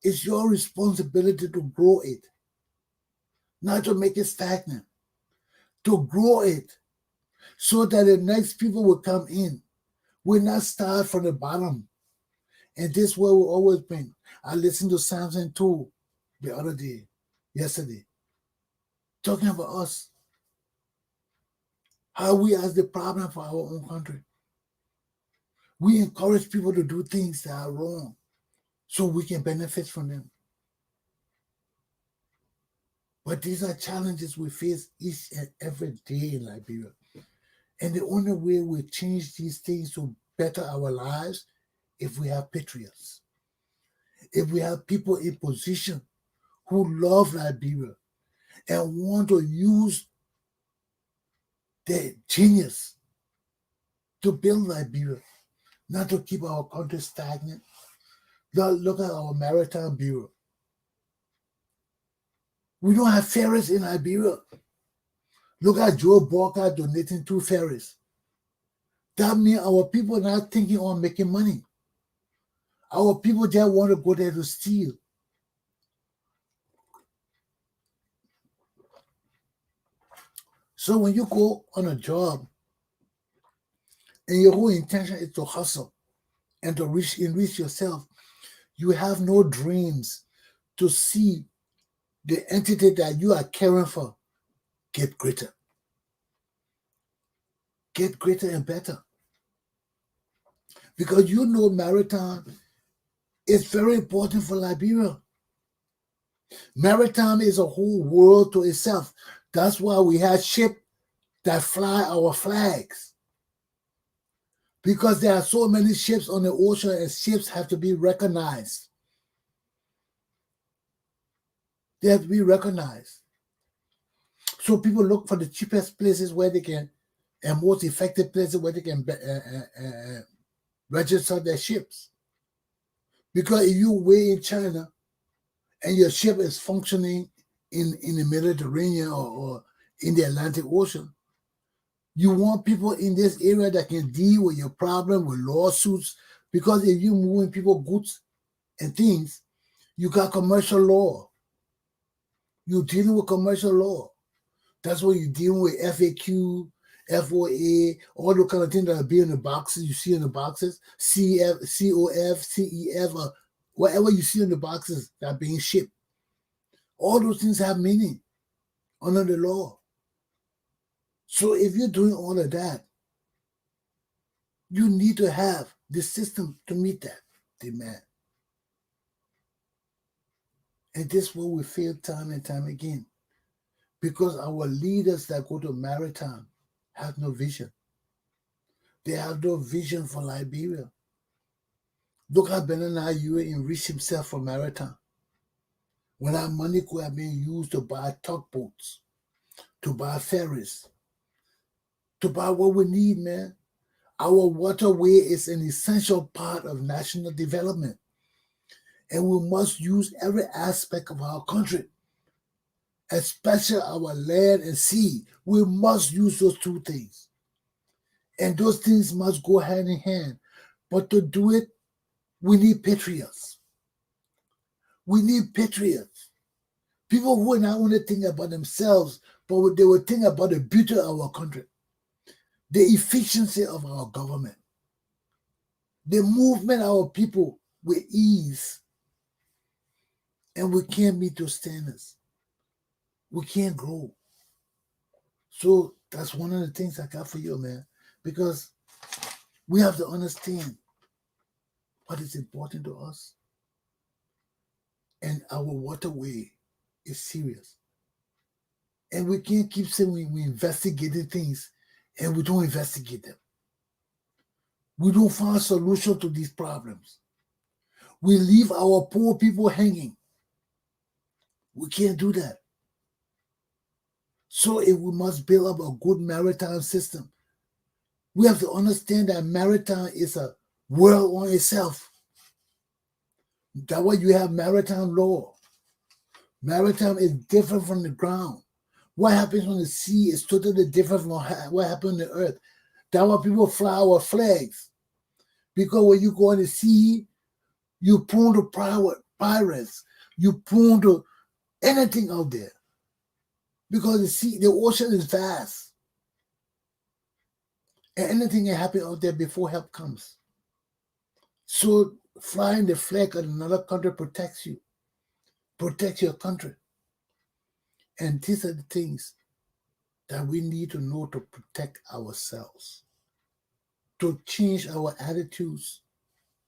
it's your responsibility to grow it, not to make it stagnant, to grow it so that the next people will come in. We'll not start from the bottom. And this is where we've always been. I listened to Samson too the other day, yesterday, talking about us, how we are the problem for our own country. We encourage people to do things that are wrong so we can benefit from them. But these are challenges we face each and every day in Liberia. And the only way we change these things to better our lives if we have patriots. If we have people in position who love Liberia and want to use their genius to build Liberia, not to keep our country stagnant. Look at our maritime bureau. We don't have ferries in Liberia. Look at Joe Walker donating 2 ferries. That means our people are not thinking on making money. Our people just want to go there to steal. So when you go on a job and your whole intention is to hustle and to enrich yourself, you have no dreams to see the entity that you are caring for get greater. Get greater and better. Because you know maritime is very important for Liberia. Maritime is a whole world to itself. That's why we have ships that fly our flags. Because there are so many ships on the ocean and ships have to be recognized. They have to be recognized. So people look for the cheapest places where they can, and most effective places where they can register their ships. Because if you way in China and your ship is functioning in the Mediterranean or in the Atlantic Ocean, you want people in this area that can deal with your problem, with lawsuits, because if you're moving people goods and things, you got commercial law. You're dealing with commercial law. That's what you're dealing with, FAQ, FOA, all the kind of things that are being in the boxes, you see in the boxes, CF, COF, CEF, or whatever you see in the boxes that are being shipped. All those things have meaning under the law. So if you're doing all of that, you need to have the system to meet that demand. And this is where we fail time and time again. Because our leaders that go to maritime have no vision. They have no vision for Liberia. Look how Benana Yue enriched himself from maritime. When our money could have been used to buy tugboats, to buy ferries, to buy what we need, man. Our waterway is an essential part of national development. And we must use every aspect of our country, especially our land and sea. We must use those 2 things. And those things must go hand in hand. But to do it, we need patriots. We need patriots. People who are not only thinking about themselves, but they will think about the beauty of our country, the efficiency of our government, the movement of our people with ease. And we can't meet those standards. We can't grow. So that's one of the things I got for you, man. Because we have to understand what is important to us. And our waterway is serious. And we can't keep saying we investigating things and we don't investigate them. We don't find a solution to these problems. We leave our poor people hanging. We can't do that. So if we must build up a good maritime system, we have to understand that maritime is a world on itself. That's why you have maritime law. Maritime is different from the ground. What happens on the sea is totally different from what happens on the earth. That's why people fly our flags. Because when you go on the sea, you're prone to pirates. You're prone to anything out there. Because the ocean is vast. And anything can happen out there before help comes. So flying the flag of another country protects you. Protects your country. And these are the things that we need to know to protect ourselves. To change our attitudes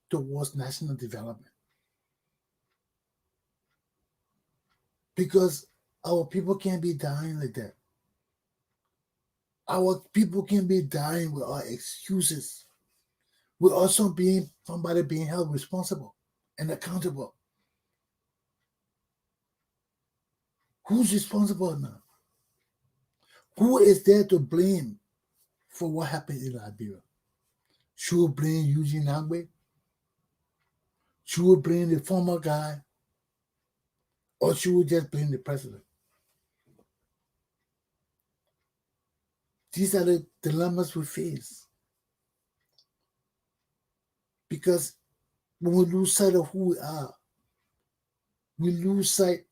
towards national development. Because our people can't be dying like that. Our people can't be dying with our excuses. We're also somebody being held responsible and accountable. Who's responsible now? Who is there to blame for what happened in Liberia? Should we blame Eugene Nagbe? Should we blame the former guy? Or should we just blame the president? These are the dilemmas we face. Because when we lose sight of who we are, we lose sight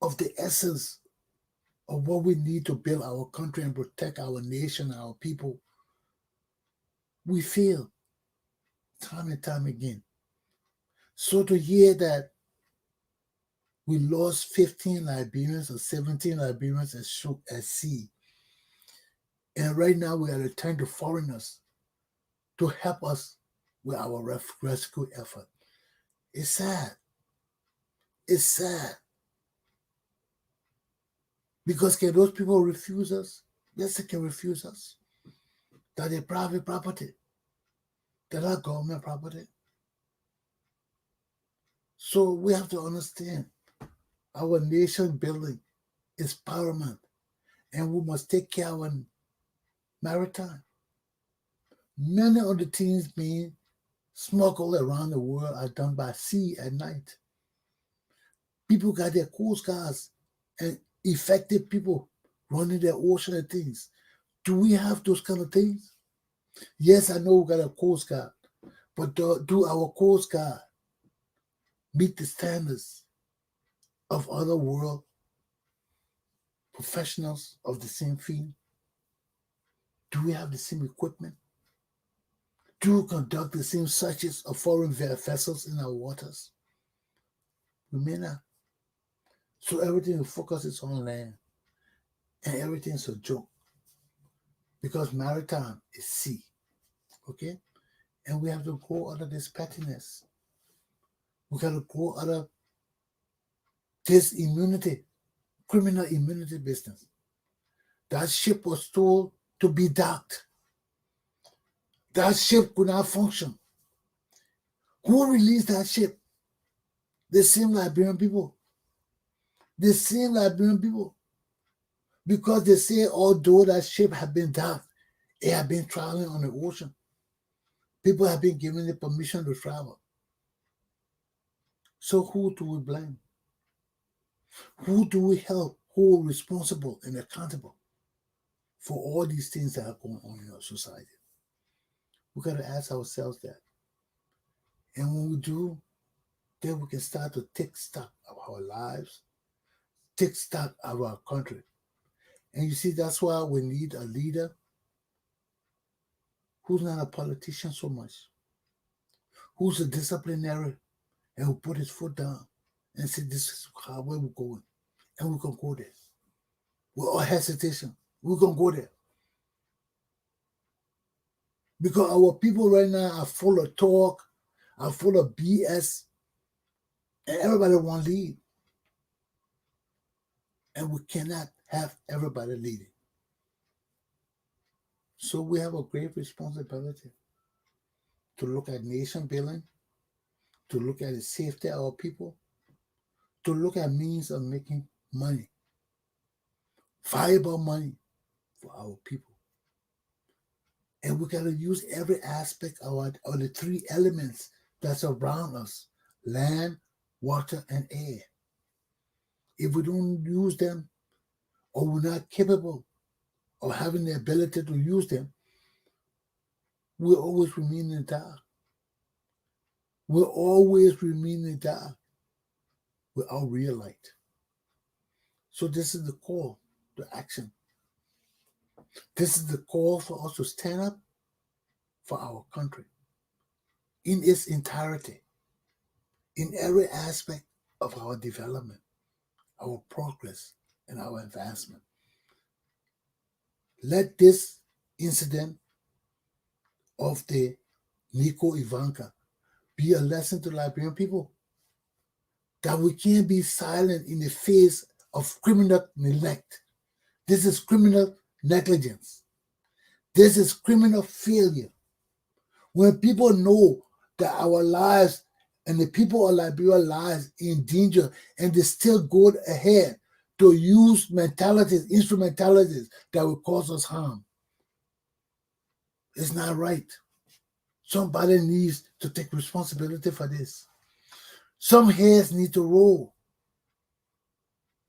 of the essence of what we need to build our country and protect our nation, our people. We fail time and time again. So to hear that we lost 15 Liberians or 17 Liberians at sea, and right now we are returning to foreigners to help us with our rescue effort. It's sad. It's sad. Because can those people refuse us? Yes, they can refuse us. That is private property. They're not government property. So we have to understand our nation building is paramount, and we must take care of our maritime. Many of the things being smuggled around the world are done by sea at night. People got their coast guards and effective people running their ocean and things. Do we have those kind of things? Yes, I know we got a coast guard, but do our coast guard meet the standards of other world professionals of the same field? Do we have the same equipment? Do we conduct the same searches of foreign vessels in our waters? We may not. So everything focuses on land, and everything is a joke. Because maritime is sea, okay? And we have to go out of this pettiness. We got to go out of this immunity, criminal immunity business. That ship was told to be docked. That ship could not function. Who released that ship? The same Liberian people. The same Liberian people. Because they say although that ship had been docked, it had been traveling on the ocean. People have been given the permission to travel. So who do we blame? Who do we help? Who are responsible and accountable for all these things that are going on in our society? We got to ask ourselves that. And when we do, then we can start to take stock of our lives, take stock of our country. And you see, that's why we need a leader who's not a politician so much, who's a disciplinarian and who put his foot down and said, this is how we're going. And we're going to go there. Without hesitation, we're going to go there. Because our people right now are full of talk, are full of BS, and everybody want to lead. And we cannot have everybody leading. So we have a great responsibility to look at nation building, to look at the safety of our people, to look at means of making money, viable money for our people. And we got to use every aspect of the three elements that's around us: land, water, and air. If we don't use them, or we're not capable of having the ability to use them, we'll always remain in the dark. We'll always remain in the dark without real light. So this is the call to action. This is the call for us to stand up for our country in its entirety, in every aspect of our development, our progress, and our advancement. Let this incident of the Nico Ivanka be a lesson to Liberian people that we can't be silent in the face of criminal neglect. This is criminal negligence. This is criminal failure. When people know that our lives and the people of Liberia lives in danger and they still go ahead to use instrumentalities that will cause us harm, it's not right. Somebody needs to take responsibility for this. Some heads need to roll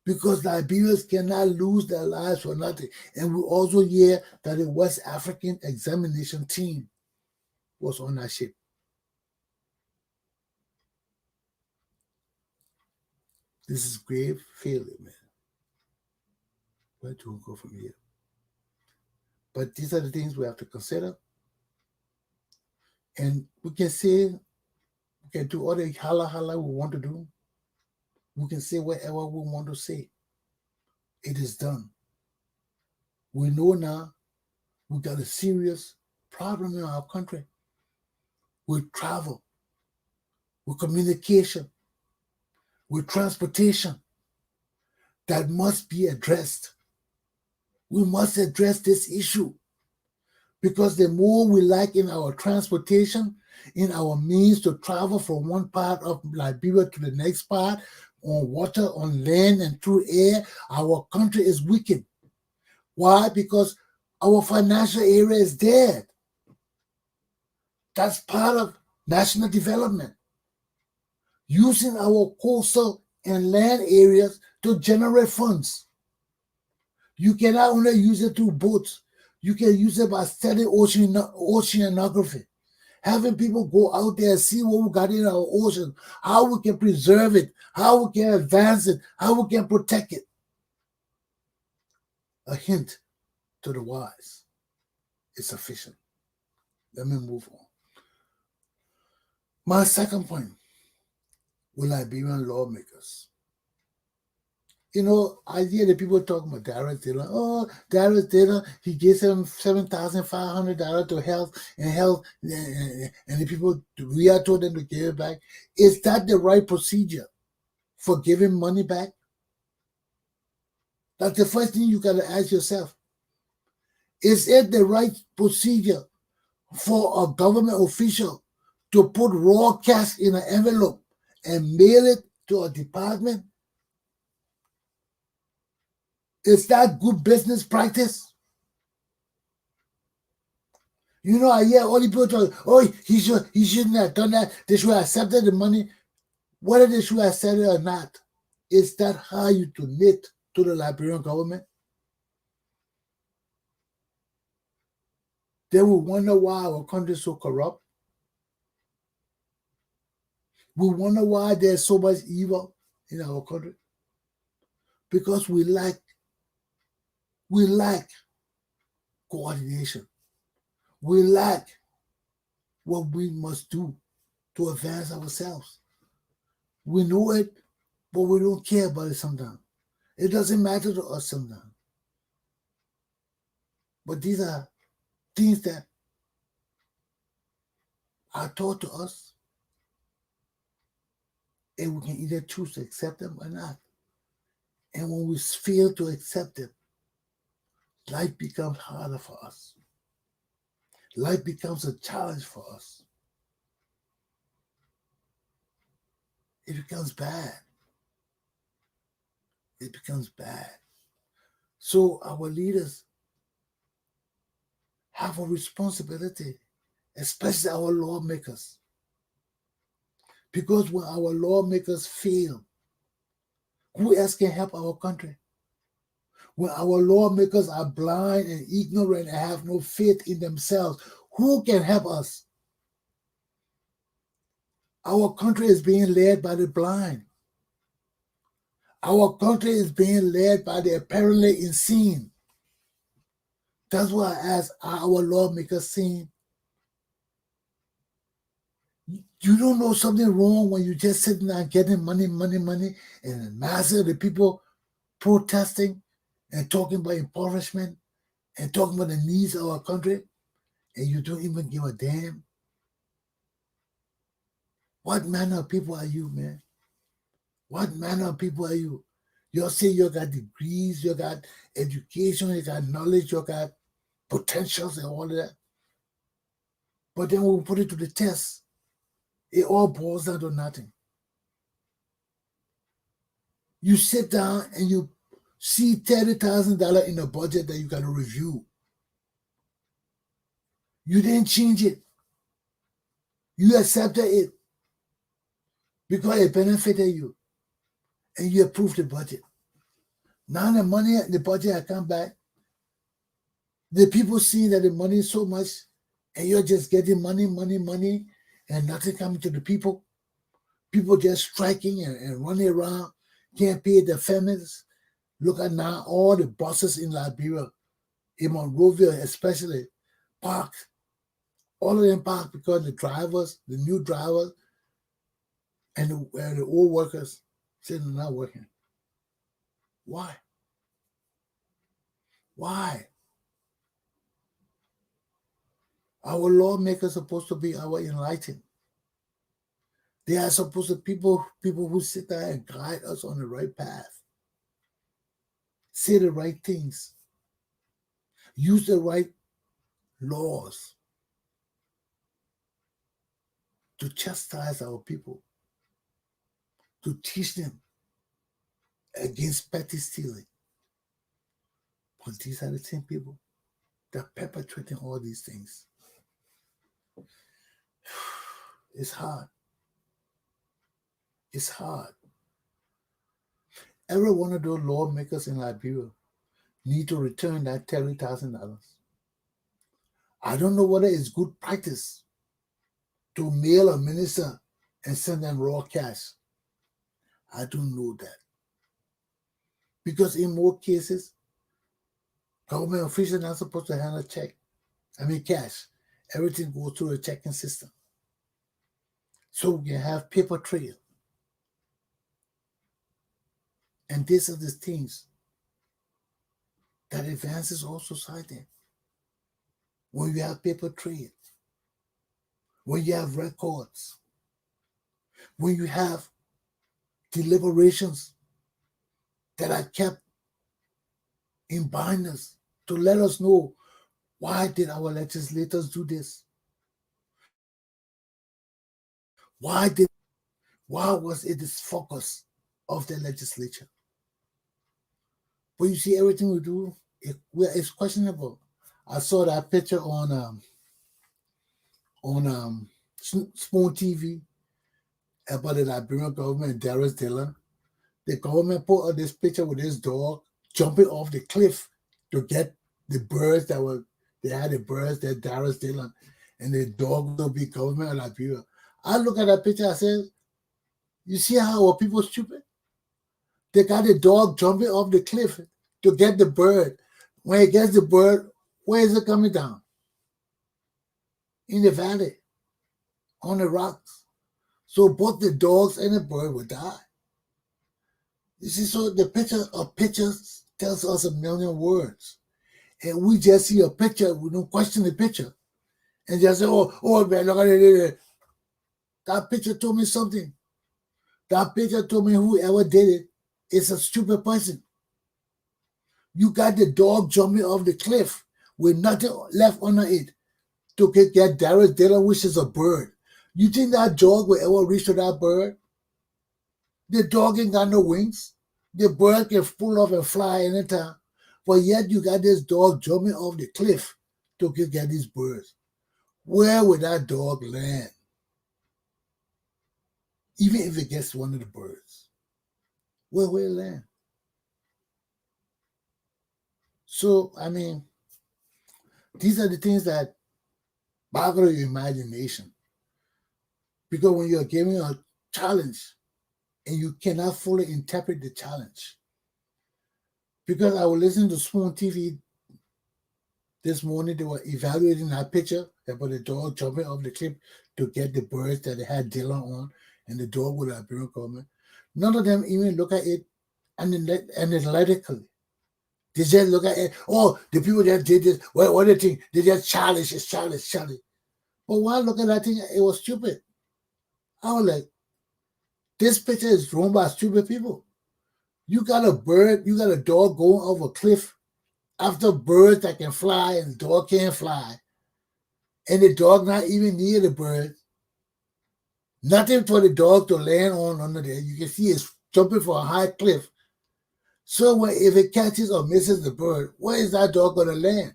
because Liberians cannot lose their lives for nothing. And we also hear that the West African examination team was on that ship. This is grave failure, man. Where do we go from here? But these are the things we have to consider. And we can say, we can do all the holla we want to do. We can say whatever we want to say. It is done. We know now we got a serious problem in our country with travel, with communication, with transportation that must be addressed. We must address this issue because the more we lack in our transportation, in our means to travel from one part of Liberia to the next part, on water, on land, and through air, our country is weakened. Why? Because our financial area is dead. That's part of national development. Using our coastal and land areas to generate funds. You cannot only use it through boats. You can use it by studying oceanography. Having people go out there and see what we got in our ocean, how we can preserve it, how we can advance it, how we can protect it. A hint to the wise is sufficient. Let me move on. My second point with Liberian lawmakers. You know, I hear the people talking about Darius Dillon. Oh, Darius Dillon, he gives them $7,500 to health, and the people, we are told them to give it back. Is that the right procedure for giving money back? That's the first thing you got to ask yourself. Is it the right procedure for a government official to put raw cash in an envelope and mail it to a department? Is that good business practice? You know, I hear all the people talking, oh, he shouldn't have done that. They should have accepted the money. Whether they should have accepted it or not, is that how you donate to the Liberian government? They will wonder why our country is so corrupt. We wonder why there's so much evil in our country. Because we lack coordination. We lack what we must do to advance ourselves. We know it, but we don't care about it sometimes. It doesn't matter to us sometimes. But these are things that are taught to us, and we can either choose to accept them or not. And when we fail to accept them, life becomes harder for us. Life becomes a challenge for us. It becomes bad. It becomes bad. So our leaders have a responsibility, especially our lawmakers. Because when our lawmakers fail, who else can help our country? When our lawmakers are blind and ignorant and have no faith in themselves, who can help us? Our country is being led by the blind. Our country is being led by the apparently insane. That's why I ask, are our lawmakers sane? You don't know something wrong when you just sitting there getting money, and the masses of the people protesting and talking about impoverishment and talking about the needs of our country, and you don't even give a damn. What manner of people are you, man? What manner of people are you? You say you got degrees, you got education, you got knowledge, you got potentials and all of that. But then when we put it to the test, it all boils down to nothing. You sit down and you see $30,000 in the budget that you got to review. You didn't change it. You accepted it because it benefited you. And you approved the budget. Now the money, the budget has come back. The people see that the money is so much and you're just getting money, and nothing coming to the people. People just striking and running around, can't pay their families. Look at now all the buses in Liberia, in Monrovia especially, parked. All of them parked because the drivers, the new drivers, and the old workers said they're not working. Why? Why? Our lawmakers are supposed to be our enlightened. They are supposed to be people who sit there and guide us on the right path. Say the right things. Use the right laws to chastise our people, to teach them against petty stealing. But these are the same people that are perpetrating all these things. It's hard. It's hard. Every one of those lawmakers in Liberia need to return that $30,000. I don't know whether it's good practice to mail a minister and send them raw cash. I don't know that. Because in more cases, government officials are not supposed to handle cash. Everything goes through a checking system. So we can have paper trail. And these are the things that advances our society. When you have paper trail, when you have records, when you have deliberations that are kept in binders to let us know why did our legislators do this? Why was it this focus of the legislature? But you see, everything we do, it's questionable. I saw that picture on Spoon TV about the Liberian government and Darius Dillon. The government put this picture with this dog jumping off the cliff to get the birds that were They had the birds, that Darius Dillon, and the dog will be government of Liberia. I look at that picture, I said, you see how our people stupid? They got the dog jumping off the cliff to get the bird. When it gets the bird, where is it coming down? In the valley, on the rocks. So both the dogs and the bird will die. You see, so the picture of pictures tells us a million words. And we just see a picture, we don't question the picture. And just say, oh man, look at it. That picture told me something. That picture told me whoever did it is a stupid person. You got the dog jumping off the cliff with nothing left under it to get Darius Dillon, which is a bird. You think that dog will ever reach to that bird? The dog ain't got no wings. The bird can pull off and fly anytime. But yet you got this dog jumping off the cliff to get these birds. Where would that dog land? Even if it gets one of the birds. Where will it land? So, I mean, these are the things that boggle your imagination. Because when you're given a challenge and you cannot fully interpret the challenge. Because I was listening to Spoon TV this morning, they were evaluating that picture about the dog jumping off the cliff to get the birds that they had Dillon on, and the dog with Liberian government. None of them even look at it analytically. They just look at it, the people that did this, what do they think? They just childish. But when I look at that thing, it was stupid. I was like, this picture is drawn by stupid people. You got a bird, you got a dog going off a cliff after birds that can fly and the dog can't fly. And the dog not even near the bird. Nothing for the dog to land on under there. You can see it's jumping for a high cliff. So if it catches or misses the bird, where is that dog going to land?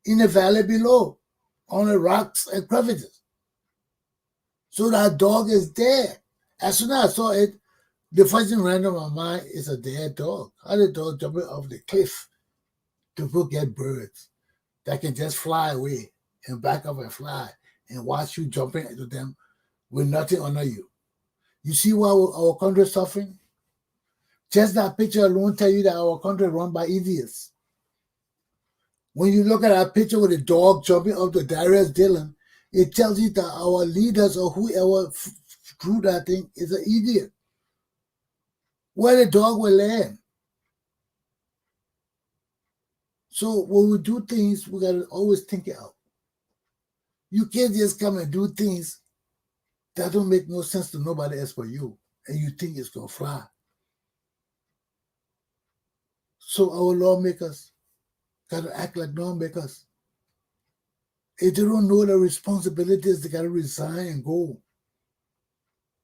In the valley below, on the rocks and crevices. So that dog is there. As soon as I saw it, the first thing ran in my mind is a dead dog. How the dog jumping off the cliff to go get birds that can just fly away and back up and fly and watch you jumping into them with nothing under you. You see why our country is suffering? Just that picture alone tell you that our country is run by idiots. When you look at that picture with the dog jumping off the Darius Dillon, it tells you that our leaders or whoever drew that thing is an idiot. Where the dog will land. So when we do things, we got to always think it out. You can't just come and do things that don't make no sense to nobody else but you, and you think it's going to fly. So our lawmakers got to act like lawmakers. If they don't know their responsibilities, they got to resign and go.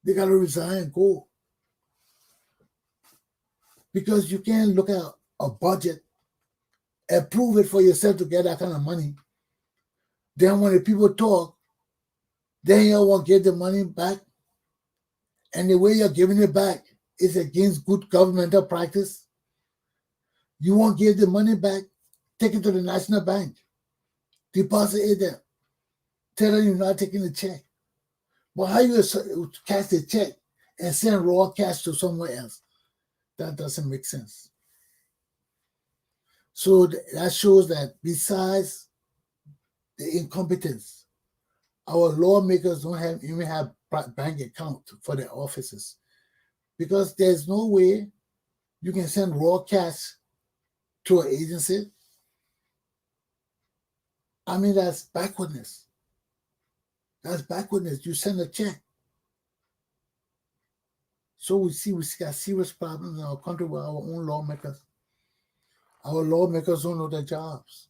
They got to resign and go. Because you can't look at a budget and prove it for yourself to get that kind of money. Then when the people talk, then you won't get the money back. And the way you're giving it back is against good governmental practice. You won't give the money back, take it to the National Bank, deposit it there, tell them you're not taking the check. But how you cash the check and send raw cash to somewhere else? That doesn't make sense. So that shows that besides the incompetence, our lawmakers don't even have bank account for their offices, because there's no way you can send raw cash to an agency. I mean, that's backwardness. That's backwardness. You send a check. So we got serious problems in our country with our own lawmakers. Our lawmakers don't know their jobs.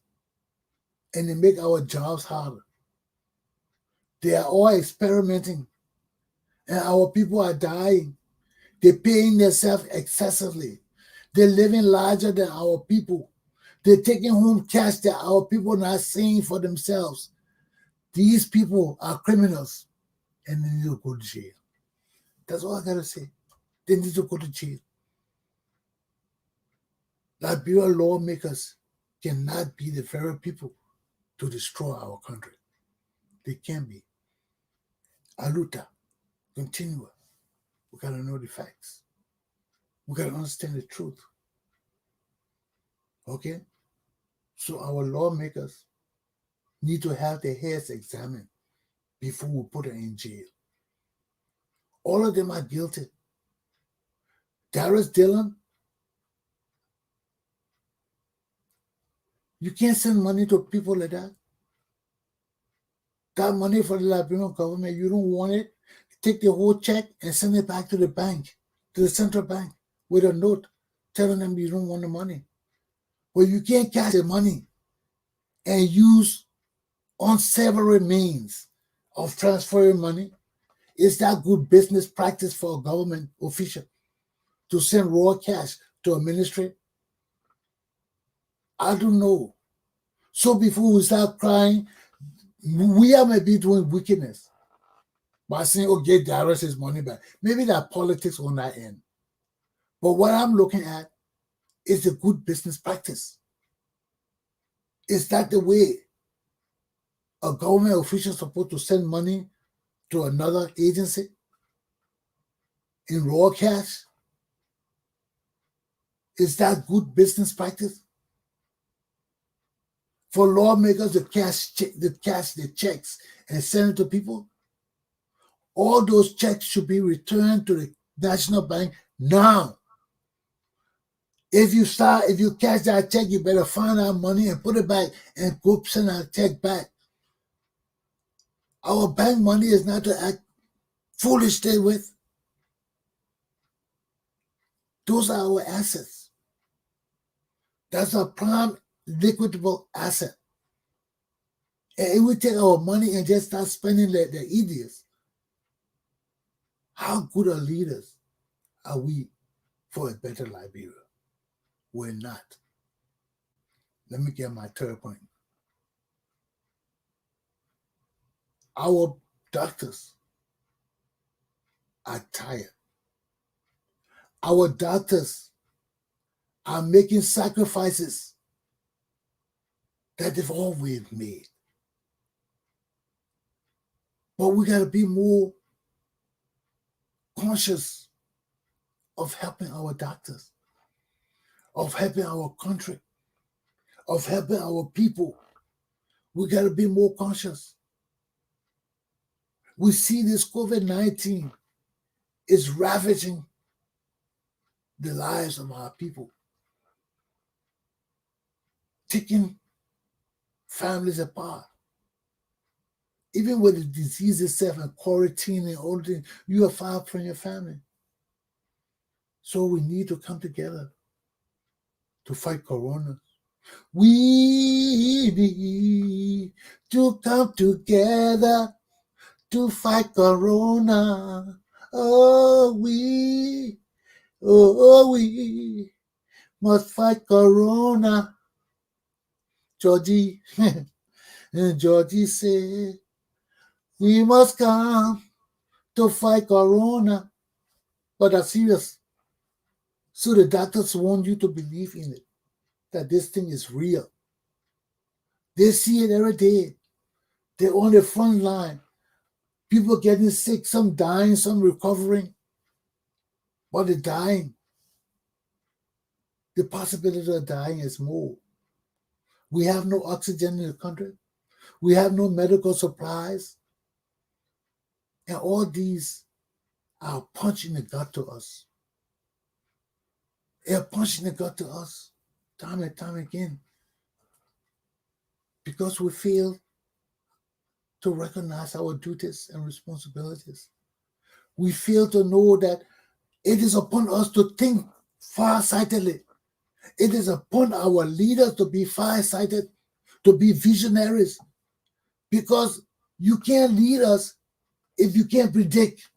And they make our jobs harder. They are all experimenting. And our people are dying. They're paying themselves excessively. They're living larger than our people. They're taking home cash that our people are not seeing for themselves. These people are criminals. And they need to go to jail. That's all I got to say. They need to go to jail. Liberian lawmakers cannot be the very people to destroy our country. They can be. Aluta, continua. We got to know the facts. We got to understand the truth. Okay? So our lawmakers need to have their heads examined before we put them in jail. All of them are guilty. Darius Dillon, you can't send money to people like that. That money for the Liberian government, you don't want it, take the whole check and send it back to the bank, to the central bank, with a note telling them you don't want the money. But you can't cash the money and use unsavory means of transferring money. Is that good business practice for a government official to send raw cash to a ministry? I don't know. So before we start crying, we may be doing wickedness by saying, oh, get Darius his money back. Maybe that politics on that end. But what I'm looking at is the good business practice. Is that the way a government official is supposed to send money to another agency in raw cash? Is that good business practice? For lawmakers to cash the checks and send it to people? All those checks should be returned to the National Bank now. If you cash that check, you better find that money and put it back and go send that check back. Our bank money is not to act foolishly with. Those are our assets. That's a prime liquidable asset. And if we take our money and just start spending like the idiots, how good a leaders are we for a better Liberia? We're not. Let me get my third point. Our doctors are tired. Our doctors are making sacrifices that they've always made. But we got to be more conscious of helping our doctors, of helping our country, of helping our people. We got to be more conscious. We see this COVID-19 is ravaging the lives of our people, taking families apart. Even with the disease itself and quarantine and all things, you are far from your family. So we need to come together to fight Corona. We need to come together to fight Corona. Oh, we must fight Corona. Georgie, Georgie said, we must come to fight Corona. But that's serious. So the doctors want you to believe in it, that this thing is real. They see it every day. They're on the front line. People getting sick, some dying, some recovering. But they're dying. The possibility of dying is more. We have no oxygen in the country. We have no medical supplies. And all these are a punch in the gut to us. They're a punch in the gut to us, time and time again. Because we fail to recognize our duties and responsibilities. We fail to know that it is upon us to think far-sightedly. It is upon our leaders to be far-sighted, to be visionaries. Because you can't lead us if you can't predict.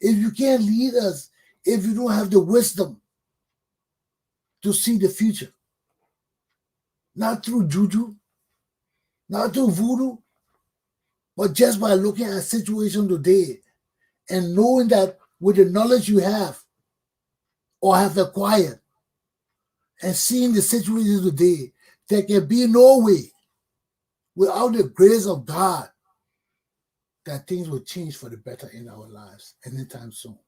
If you can't lead us if you don't have the wisdom to see the future. Not through juju, not through voodoo, but just by looking at a situation today and knowing that with the knowledge you have or have acquired and seeing the situation today, there can be no way without the grace of God, that things will change for the better in our lives anytime soon.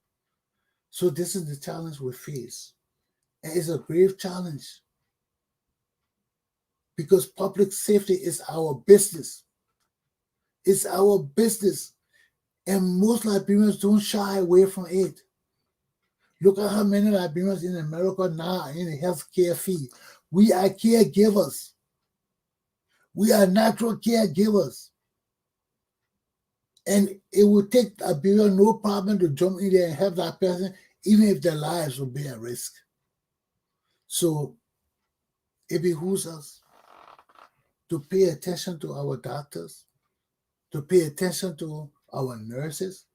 So this is the challenge we face. And it's a grave challenge because public safety is our business. It's our business. And most Liberians don't shy away from it. Look at how many Liberians in America now are in the healthcare field. We are caregivers. We are natural caregivers. And it will take Liberia no problem to jump in there and help that person, even if their lives will be at risk. So it behooves us to pay attention to our doctors, to pay attention to our nurses,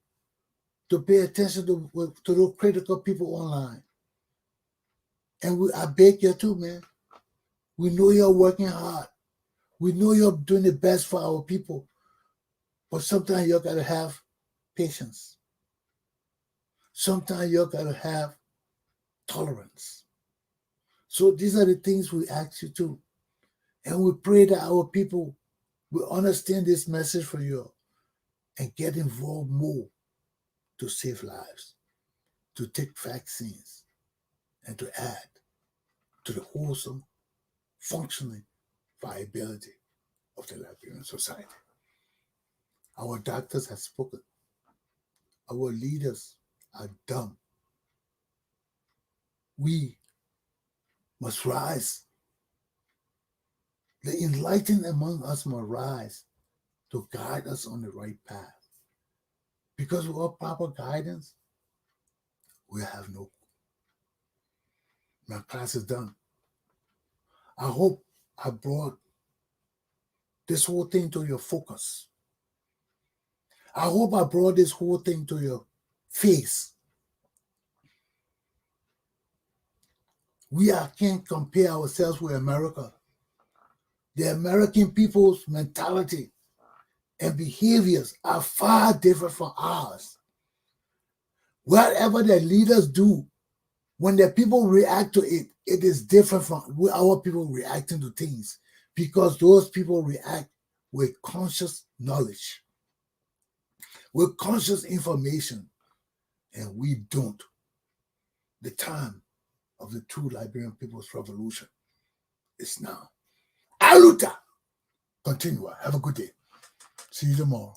to pay attention to those critical people online. And I beg you too, man. We know you're working hard. We know you're doing the best for our people. But sometimes you got to have patience. Sometimes you got to have tolerance. So these are the things we ask you to. And we pray that our people will understand this message for you and get involved more to save lives, to take vaccines, and to add to the wholesome, functioning viability of the Liberian society. Our doctors have spoken. Our leaders are dumb. We must rise. The enlightened among us must rise to guide us on the right path. Because without proper guidance, we have no hope. My class is done. I hope I brought this whole thing to your focus. I hope I brought this whole thing to your face. Can't compare ourselves with America. The American people's mentality and behaviors are far different from ours. Whatever the leaders do, when the people react to it, it is different from our people reacting to things because those people react with conscious knowledge, with conscious information, and we don't. The time of the true Liberian people's revolution is now. Aluta! Continua. Have a good day. See you tomorrow.